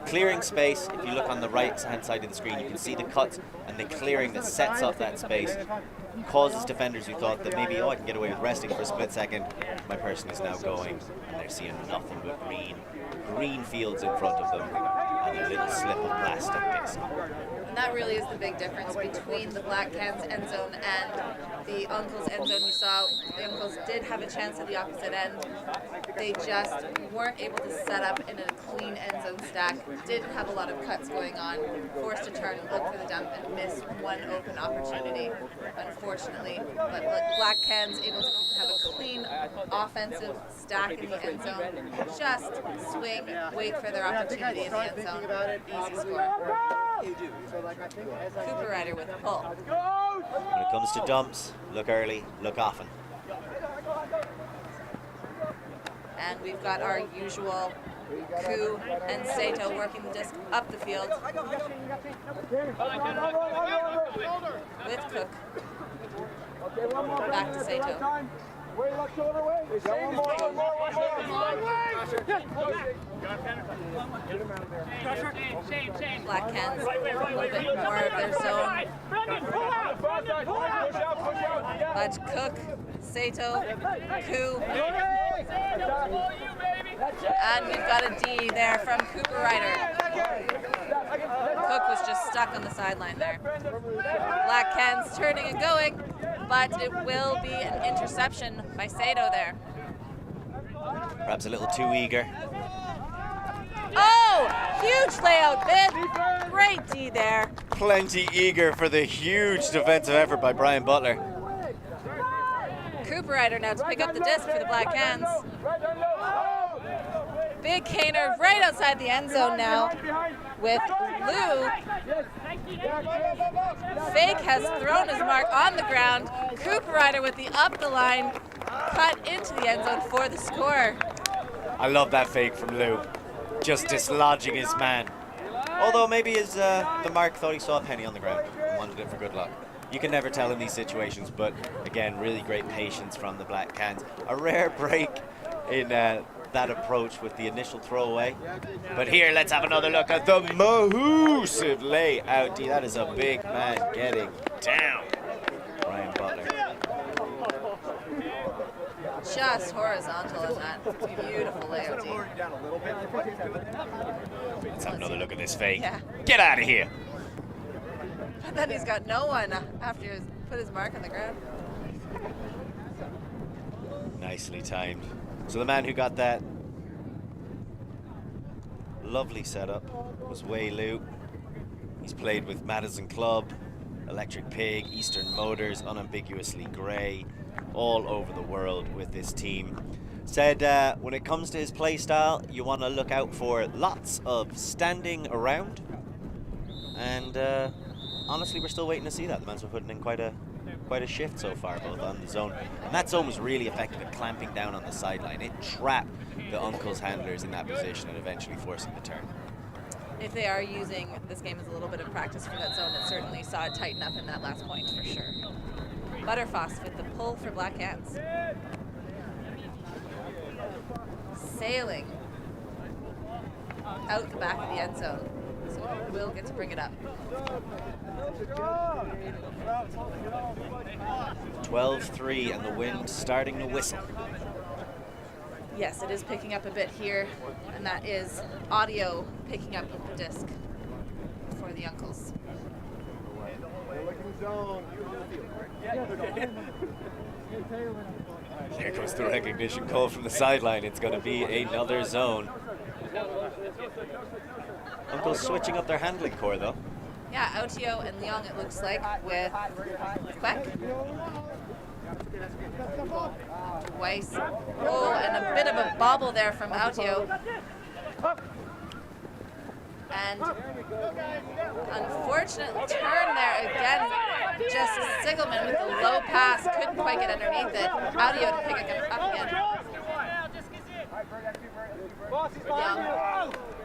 [SPEAKER 2] clearing space. If you look on the right hand side of the screen, you can see the cuts and the clearing that sets up that space. Causes defenders who thought that maybe, oh, I can get away with resting for a split second. My person is now going, and they're seeing nothing but green fields in front of them, and a little slip of plastic disc.
[SPEAKER 1] And that really is the big difference between the Black Cans end zone and the Uncles end zone. You saw the Uncles did have a chance at the opposite end. They just weren't able to set up in a clean end zone stack. Didn't have a lot of cuts going on. Forced to turn, look for the dump, and missed one open opportunity, unfortunately. But Black Cans able to have a clean offensive stack in the end zone. Just swing, wait for their opportunity in the end zone. Easy score. Cooper Ryder with a pull.
[SPEAKER 2] When it comes to dumps, look early, look often.
[SPEAKER 1] And we've got our usual Koo and Sato working the disc up the field with Cook. Back to Sato. Black Cans, a little bit more of their zone. But Cook, Sato, Koo. And we've got a D there from Cooper Ryder. Cook was just stuck on the sideline there. Black Cans turning and going, but it will be an interception by Sato there.
[SPEAKER 2] Perhaps a little too eager.
[SPEAKER 1] Oh, huge layout bid. Great D there.
[SPEAKER 2] Plenty eager for the huge defensive effort by Brian Butler.
[SPEAKER 1] Cooper Ryder now to pick up the disc for the Black Cans. Big caner right outside the end zone now with Lou. Fake has thrown his mark on the ground. Cooper Ryder with the up the line cut into the end zone for the score.
[SPEAKER 2] I love that fake from Lou. Just dislodging his man. Although maybe the mark thought he saw a penny on the ground and wanted it for good luck. You can never tell in these situations, but again, really great patience from the Black Cans. A rare break in that approach with the initial throwaway. But here, let's have another look at the massive layout. That is a big man getting down. Brian Butler.
[SPEAKER 1] Just horizontal in that beautiful layout.
[SPEAKER 2] Let's have another look at this fake.
[SPEAKER 1] Yeah.
[SPEAKER 2] Get out of here.
[SPEAKER 1] But then he's got no one after he's put his mark on the ground.
[SPEAKER 2] Nicely timed. So the man who got that lovely setup was Wei Liu. He's played with Madison Club, Electric Pig, Eastern Motors, Unambiguously Grey, all over the world with this team. Said when it comes to his play style, you want to look out for lots of standing around. And honestly, we're still waiting to see that. The man's been putting in quite a shift so far, both on the zone. And that zone was really effective at clamping down on the sideline. It trapped the Uncle's handlers in that position and eventually forcing the turn.
[SPEAKER 1] If they are using this game as a little bit of practice for that zone, it certainly saw it tighten up in that last point for sure. Butterfoss with the pull for Black Cans. Sailing out the back of the end zone. So we'll get to bring it up.
[SPEAKER 2] 12-3 and the wind starting to whistle.
[SPEAKER 1] Yes, it is picking up a bit here, and that is audio picking up the disc for the Uncles.
[SPEAKER 2] There goes the recognition call from the sideline. It's going to be another zone. Uncle's switching up their handling core though.
[SPEAKER 1] Yeah, Autio and Leong, it looks like, with Queck. Weiss. Oh, and a bit of a bobble there from Autio. And unfortunate turn there again. Just Sigelman with the low pass. Couldn't quite get underneath it. Autio to pick it up again.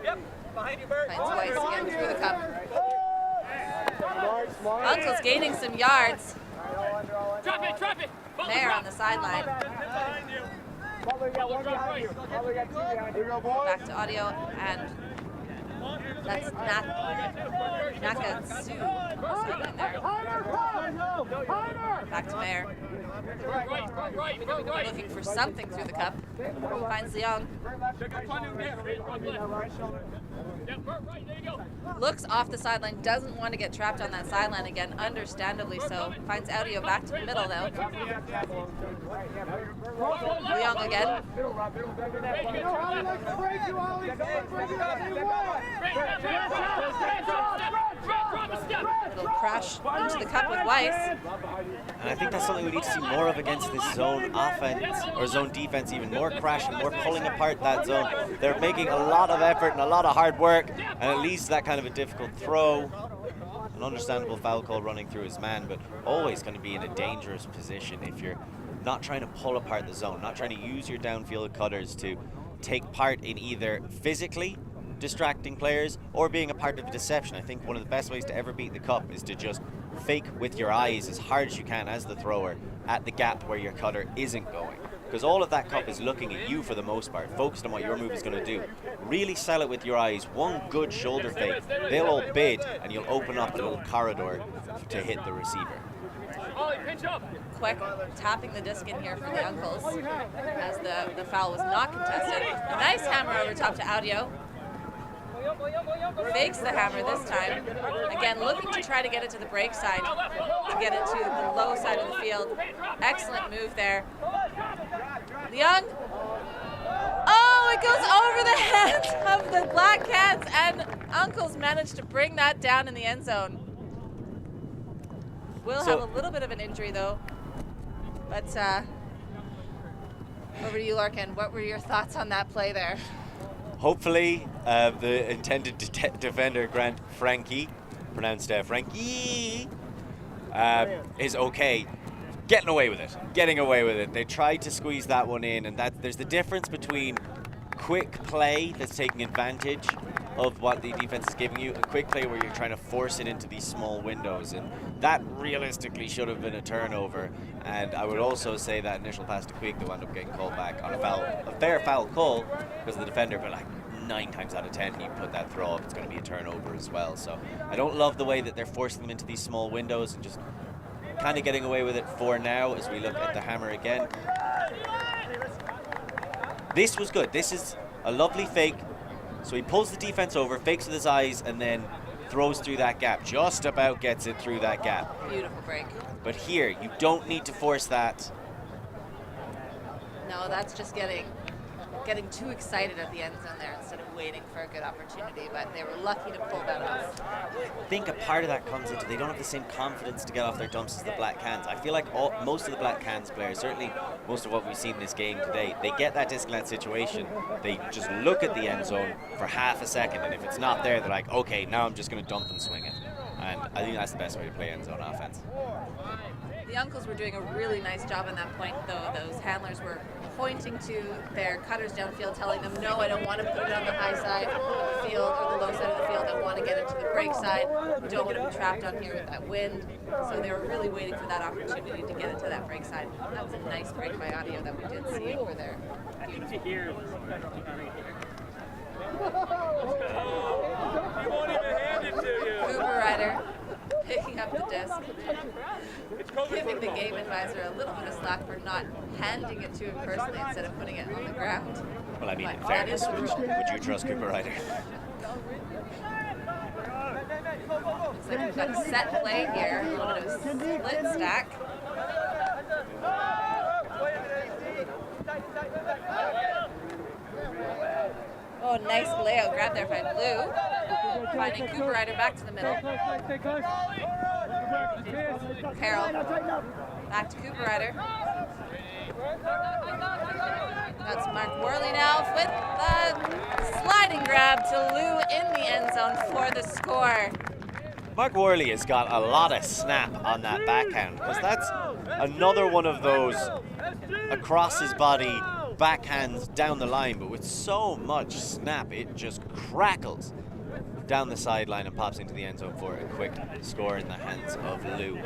[SPEAKER 1] Young. Finds Weiss again through the cup. Uncle's gaining some yards.
[SPEAKER 3] Drop it.
[SPEAKER 1] Mayer on the sideline. Back to Audio, and that's Nakatsu on the sideline there. Back to Mayer. Looking for something through the cup. Finds Leong. Looks off the sideline, doesn't want to get trapped on that sideline again, understandably so. Finds Audio back to the middle though. Leong again. Little crash into the cup with Weiss.
[SPEAKER 2] And I think that's something we need to see more of against this zone offense, or zone defense even. More crashing, more pulling apart that zone. They're making a lot of effort and a lot of hard work, and it leads to that kind of a difficult throw. An understandable foul call running through his man, but always going to be in a dangerous position if you're not trying to pull apart the zone, not trying to use your downfield cutters to take part in either physically distracting players or being a part of deception. I think one of the best ways to ever beat the cup is to just fake with your eyes as hard as you can as the thrower at the gap where your cutter isn't going. Because all of that cup is looking at you for the most part, focused on what your move is going to do. Really sell it with your eyes. One good shoulder fake, they'll all bid, and you'll open up the little corridor to hit the receiver.
[SPEAKER 1] Quick tapping the disc in here for the Uncles as the foul was not contested. Nice hammer over top to Audio. Fakes the hammer this time. Again, looking to try to get it to the break side, to get it to the low side of the field. Excellent move there. Leong. Oh, it goes over the heads of the Black Cats, and Uncles managed to bring that down in the end zone. Will have a little bit of an injury though. But over to you, Larkin. What were your thoughts on that play there?
[SPEAKER 2] Hopefully, the intended defender, Grant Frankie, pronounced Frankie, is okay. Getting away with it. They tried to squeeze that one in, and there's the difference between quick play that's taking advantage of what the defense is giving you, and quick play where you're trying to force it into these small windows, and that realistically should have been a turnover. And I would also say that initial pass to Quick that wound up getting called back on a fair foul call because the defender, but like 9 times out of 10 he put that throw up, it's going to be a turnover as well. So I don't love the way that they're forcing them into these small windows and just kind of getting away with it for now as we look at the hammer again. This was good. This is a lovely fake. So he pulls the defense over, fakes with his eyes, and then throws through that gap. Just about gets it through that gap.
[SPEAKER 1] Beautiful break.
[SPEAKER 2] But here, you don't need to force that.
[SPEAKER 1] No, that's just getting too excited at the end zone there instead of waiting for a good opportunity, but they were lucky to pull that off.
[SPEAKER 2] I think a part of that comes into they don't have the same confidence to get off their dumps as the Black Cans. I feel like most of the Black Cans players, certainly most of what we've seen in this game today, they get that disc in that situation, they just look at the end zone for half a second, and if it's not there, they're like, okay, now I'm just going to dump and swing it. And I think that's the best way to play end zone offense.
[SPEAKER 1] The Uncles were doing a really nice job on that point, though. Those handlers were pointing to their cutters downfield, telling them, no, I don't want to put it on the high side of the field or the low side of the field. I want to get it to the break side. We don't want to be trapped on here with that wind. So they were really waiting for that opportunity to get it to that break side. That was a nice break by Audio that we did see over there.
[SPEAKER 3] To hear. You won't even hand it to you.
[SPEAKER 1] Cooper Ryder picking up the disc, giving the game advisor a little bit of slack for not handing it to him personally instead of putting it on the ground.
[SPEAKER 2] Well, I mean,
[SPEAKER 1] But
[SPEAKER 2] in fairness,
[SPEAKER 1] that is the rule.
[SPEAKER 2] would you trust Cooper Ryder?
[SPEAKER 1] Looks like we've got a set play here, a little bit of a split stack. Oh, Oh, nice layout grab there by Lou. Finding Cooper Ryder back to the middle. Carroll back to Cooper Ryder. That's Mark Worley now with the sliding grab to Lou in the end zone for the score.
[SPEAKER 2] Mark Worley has got a lot of snap on that backhand, because that's another one of those across his body backhands down the line, but with so much snap it just crackles down the sideline and pops into the end zone for a quick score in the hands of Lou.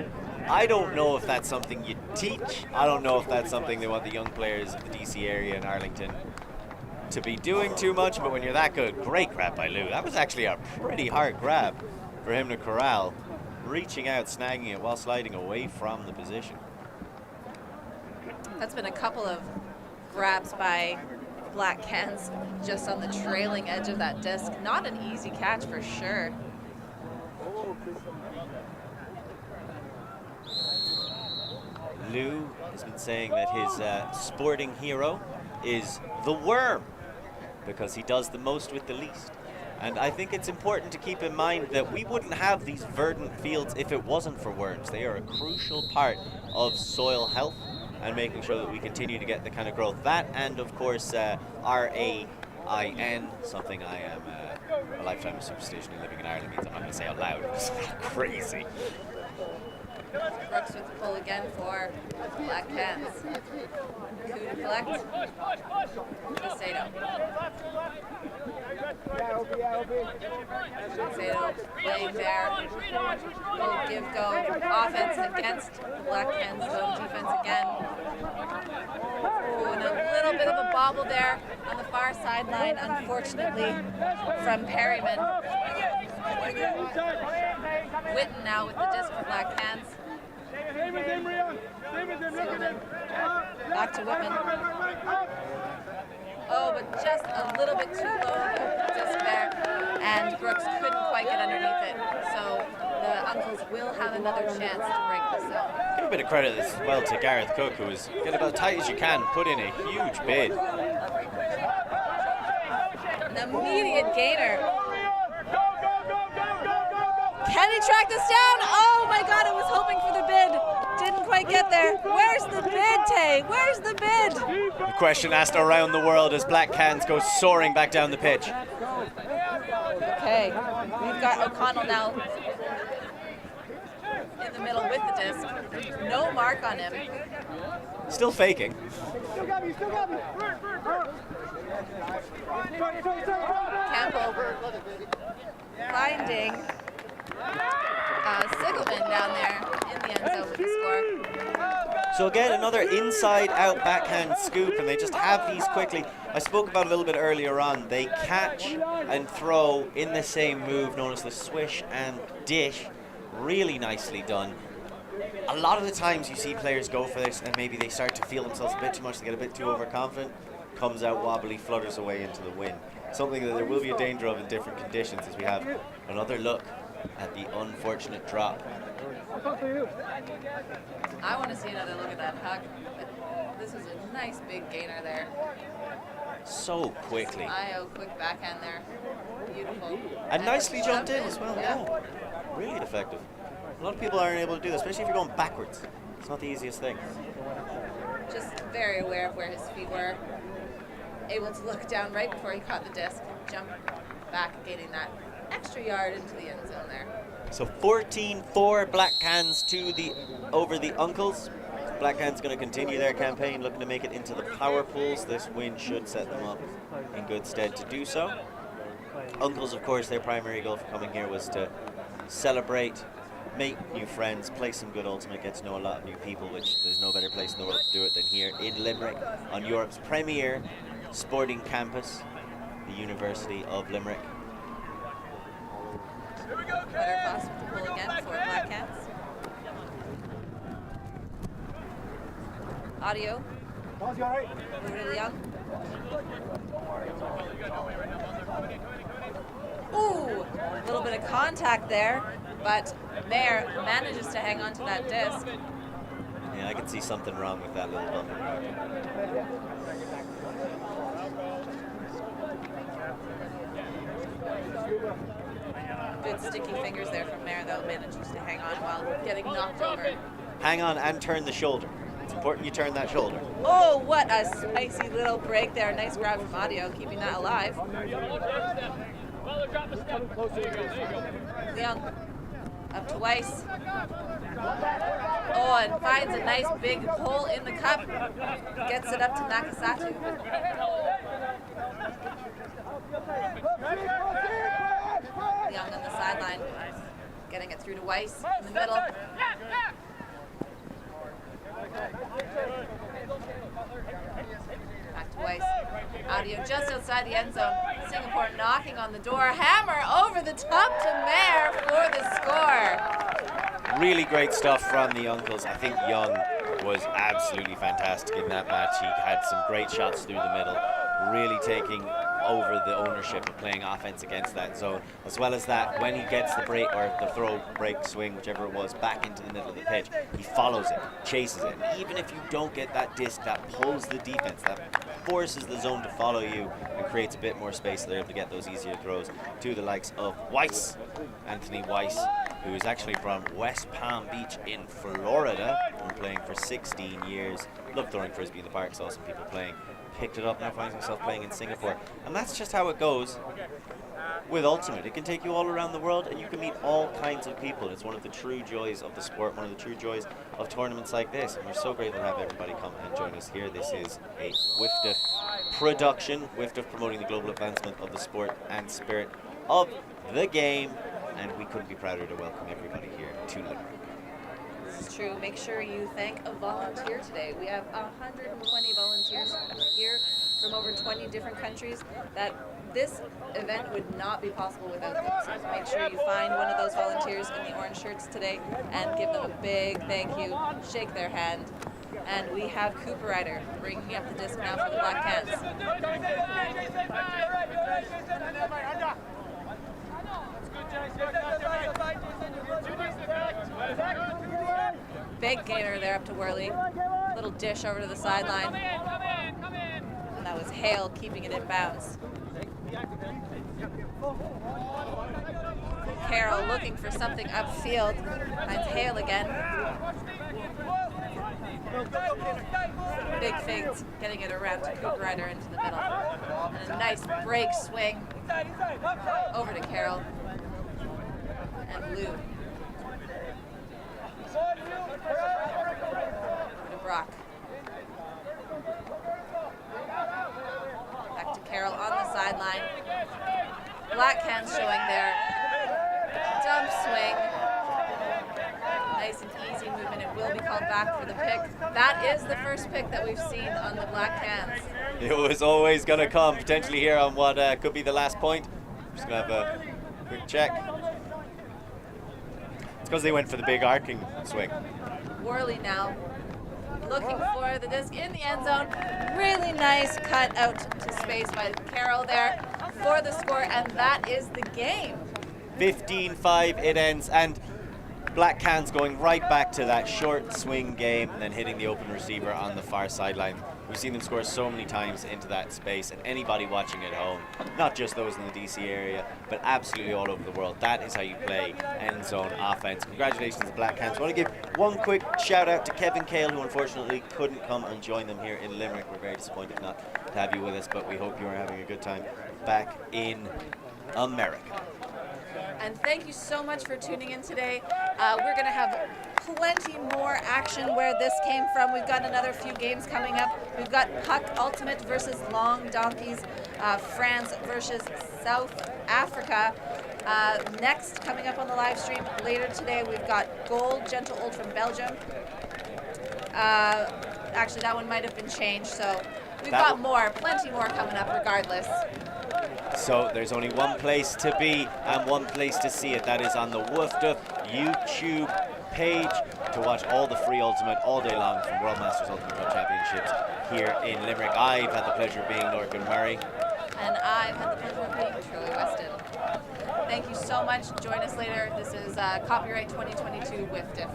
[SPEAKER 2] I don't know if that's something you teach. I don't know if that's something they want the young players of the DC area in Arlington to be doing too much, but when you're that good, great grab by Lou. That was actually a pretty hard grab for him to corral, reaching out, snagging it while sliding away from the position.
[SPEAKER 1] That's been a couple of grabs by Black Cans just on the trailing edge of that disc. Not an easy catch for sure.
[SPEAKER 2] Lou has been saying that his sporting hero is the worm, because he does the most with the least. And I think it's important to keep in mind that we wouldn't have these verdant fields if it wasn't for worms. They are a crucial part of soil health and making sure that we continue to get the kind of growth. That and, of course, RAIN, something I am a lifetime of superstition and living in Ireland means I'm not going to say out loud. It's crazy.
[SPEAKER 1] Brooks with the pull again for Black Cans. Coup to collect. Céad. Céad playing there. Little give go offense against Black Cans zone defense again. Ooh, and a little bit of a bobble there on the far sideline, unfortunately, from Perryman. Witten now with the disc for Black Cans. Back to Whitman. Oh, but just a little bit too low the disc there, and Brooks couldn't quite get underneath it. So the Uncles will have another chance to break the zone.
[SPEAKER 2] Give a bit of credit as well to Gareth Cook, who is get about as tight as you can, put in a huge bid.
[SPEAKER 1] An immediate gainer. Can he track this down? Oh my God, I was hoping for the bid. Didn't quite get there. Where's the bid, Tay? Where's the bid?
[SPEAKER 2] The question asked around the world as Black Cans go soaring back down the pitch.
[SPEAKER 1] Okay, we've got O'Connell now in the middle with the disc. No mark on him.
[SPEAKER 2] Still faking.
[SPEAKER 1] Campbell finding Sigelman down there in the end zone with the score.
[SPEAKER 2] So again, another inside-out backhand scoop, and they just have these quickly. I spoke about a little bit earlier on. They catch and throw in the same move known as the swish and dish. Really nicely done. A lot of the times you see players go for this and maybe they start to feel themselves a bit too much, they get a bit too overconfident, comes out wobbly, flutters away into the wind. Something that there will be a danger of in different conditions as we have another look at the unfortunate drop.
[SPEAKER 1] I want to see another look at that hug. This is a nice big gainer there.
[SPEAKER 2] So quickly.
[SPEAKER 1] IO quick backhand there. Beautiful.
[SPEAKER 2] And nicely jumped in as well. Yeah. Really effective. A lot of people aren't able to do that, especially if you're going backwards. It's not the easiest thing.
[SPEAKER 1] Just very aware of where his feet were. Able to look down right before he caught the disc. Jump back, gaining that extra yard into the end zone there.
[SPEAKER 2] So 14-4 Black Cans over the Uncles. Black Cans going to continue their campaign, looking to make it into the power pools. This win should set them up in good stead to do so. Uncles, of course, their primary goal for coming here was to celebrate, make new friends, play some good ultimate, get to know a lot of new people, which there's no better place in the world to do it than here in Limerick on Europe's premier sporting campus, the University of Limerick.
[SPEAKER 1] Better cross with the pull again for Black Cats. Audio. Really young. Ooh, a little bit of contact there, but Mayer manages to hang on to that disc.
[SPEAKER 2] Yeah, I can see something wrong with that little bump.
[SPEAKER 1] Good sticky fingers there from Mare, though, manages to hang on while getting knocked over.
[SPEAKER 2] Hang on and turn the shoulder. It's important you turn that shoulder.
[SPEAKER 1] Oh, what a spicy little break there. Nice grab from Audio, keeping that alive. Leon up to Weiss. Oh, and finds a nice big hole in the cup. Gets it up to Nakasatu. Leon on the sideline. Getting it through to Weiss in the middle. Back to Weiss. Audio just outside the end zone. Singapore knocking on the door. Hammer over the top to Mare for the score.
[SPEAKER 2] Really great stuff from the uncles. I think Young was absolutely fantastic in that match. He had some great shots through the middle, really taking over the ownership of playing offense against that zone. As well as that, when he gets the break or the throw, break, swing, whichever it was, back into the middle of the pitch, he follows it, chases it. And even if you don't get that disc, that pulls the defense, that forces the zone to follow you and creates a bit more space, so they're able to get those easier throws to the likes of Weiss, Anthony Weiss, who is actually from West Palm Beach in Florida and playing for 16 years. Loved throwing frisbee in the park, saw some people playing, picked it up, now finds himself playing in Singapore. And that's just how it goes with Ultimate. It can take you all around the world and you can meet all kinds of people. It's one of the true joys of the sport, one of the true joys of tournaments like this. And we're so grateful to have everybody come and join us here. This is a WFDF production, WFDF promoting the global advancement of the sport and spirit of the game. And we couldn't be prouder to welcome everybody here to Limerick.
[SPEAKER 1] This is true. Make sure you thank a volunteer today. We have 120 volunteers here from over 20 different countries. That this event would not be possible without them. So make sure you find one of those volunteers in the orange shirts today and give them a big thank you. Shake their hand. And we have Cooper Ryder bringing up the disc now for the Black Cans. Big gainer there up to Worley. Little dish over to the sideline. And that was Hale keeping it in bounds. Carroll looking for something upfield. Finds Hale again. Big Figs getting it around to Cooper Ryder into the middle. And a nice break swing over to Carroll. And Lou. To Brock. Back to Carroll on the sideline. Black hands showing there. Dump swing. Nice and easy movement. It will be called back for the pick. That is the first pick that we've seen on the Black Cans.
[SPEAKER 2] It was always going to come, potentially here on what could be the last point. Just going to have a quick check. It's because they went for the big arcing swing.
[SPEAKER 1] Worley now looking for the disc in the end zone. Really nice cut out to space by Carroll there for the score, and that is the game.
[SPEAKER 2] 15-5 it ends, and Black Cans going right back to that short swing game and then hitting the open receiver on the far sideline. We've seen them score so many times into that space, and anybody watching at home, not just those in the DC area, but absolutely all over the world, that is how you play end zone offense. Congratulations to Black Cans. I want to give one quick shout out to Kevin Cale, who unfortunately couldn't come and join them here in Limerick. We're very disappointed not to have you with us, but we hope you are having a good time back in America.
[SPEAKER 1] And thank you so much for tuning in today. We're going to have plenty more action where this came from. We've got another few games coming up. We've got Puck Ultimate versus Long Donkeys, France versus South Africa. Next, coming up on the live stream later today, we've got Gold Gentle Old from Belgium. Actually, that one might have been changed, so we've got more, plenty more coming up regardless.
[SPEAKER 2] So there's only one place to be and one place to see it. That is on the WFDF YouTube page to watch all the free Ultimate all day long from World Masters Ultimate Cup Championships here in Limerick. I've had the pleasure of being Norkin Murray.
[SPEAKER 1] And I've had the pleasure of being Truly Weston. Thank you so much. Join us later. This is Copyright 2022 WFDF.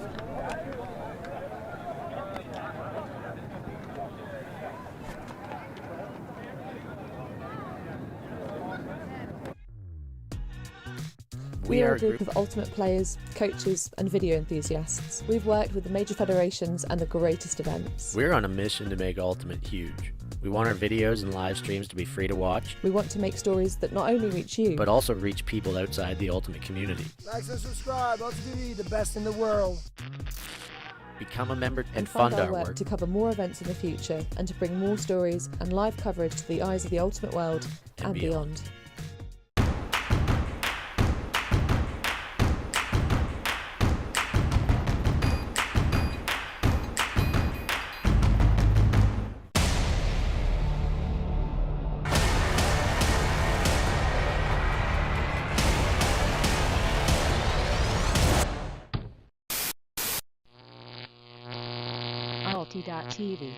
[SPEAKER 9] We are a group of ultimate players, coaches and video enthusiasts. We've worked with the major federations and the greatest events.
[SPEAKER 10] We're on a mission to make Ultimate huge. We want our videos and live streams to be free to watch.
[SPEAKER 9] We want to make stories that not only reach you,
[SPEAKER 10] but also reach people outside the Ultimate community.
[SPEAKER 7] Like and subscribe, Ultimate TV, the best in the world.
[SPEAKER 10] Become a member and
[SPEAKER 9] fund
[SPEAKER 10] fund
[SPEAKER 9] our work to cover more events in the future and to bring more stories and live coverage to the eyes of the Ultimate world and beyond.
[SPEAKER 6] TV.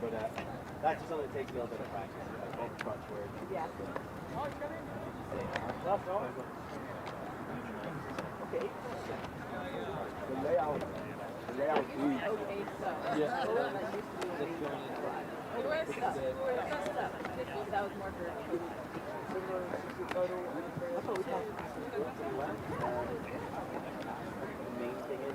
[SPEAKER 2] But that just only takes a little bit of practice.
[SPEAKER 6] Yeah.
[SPEAKER 5] Okay. The layout. Okay, so.
[SPEAKER 6] Yeah. That was more for.
[SPEAKER 5] The main thing is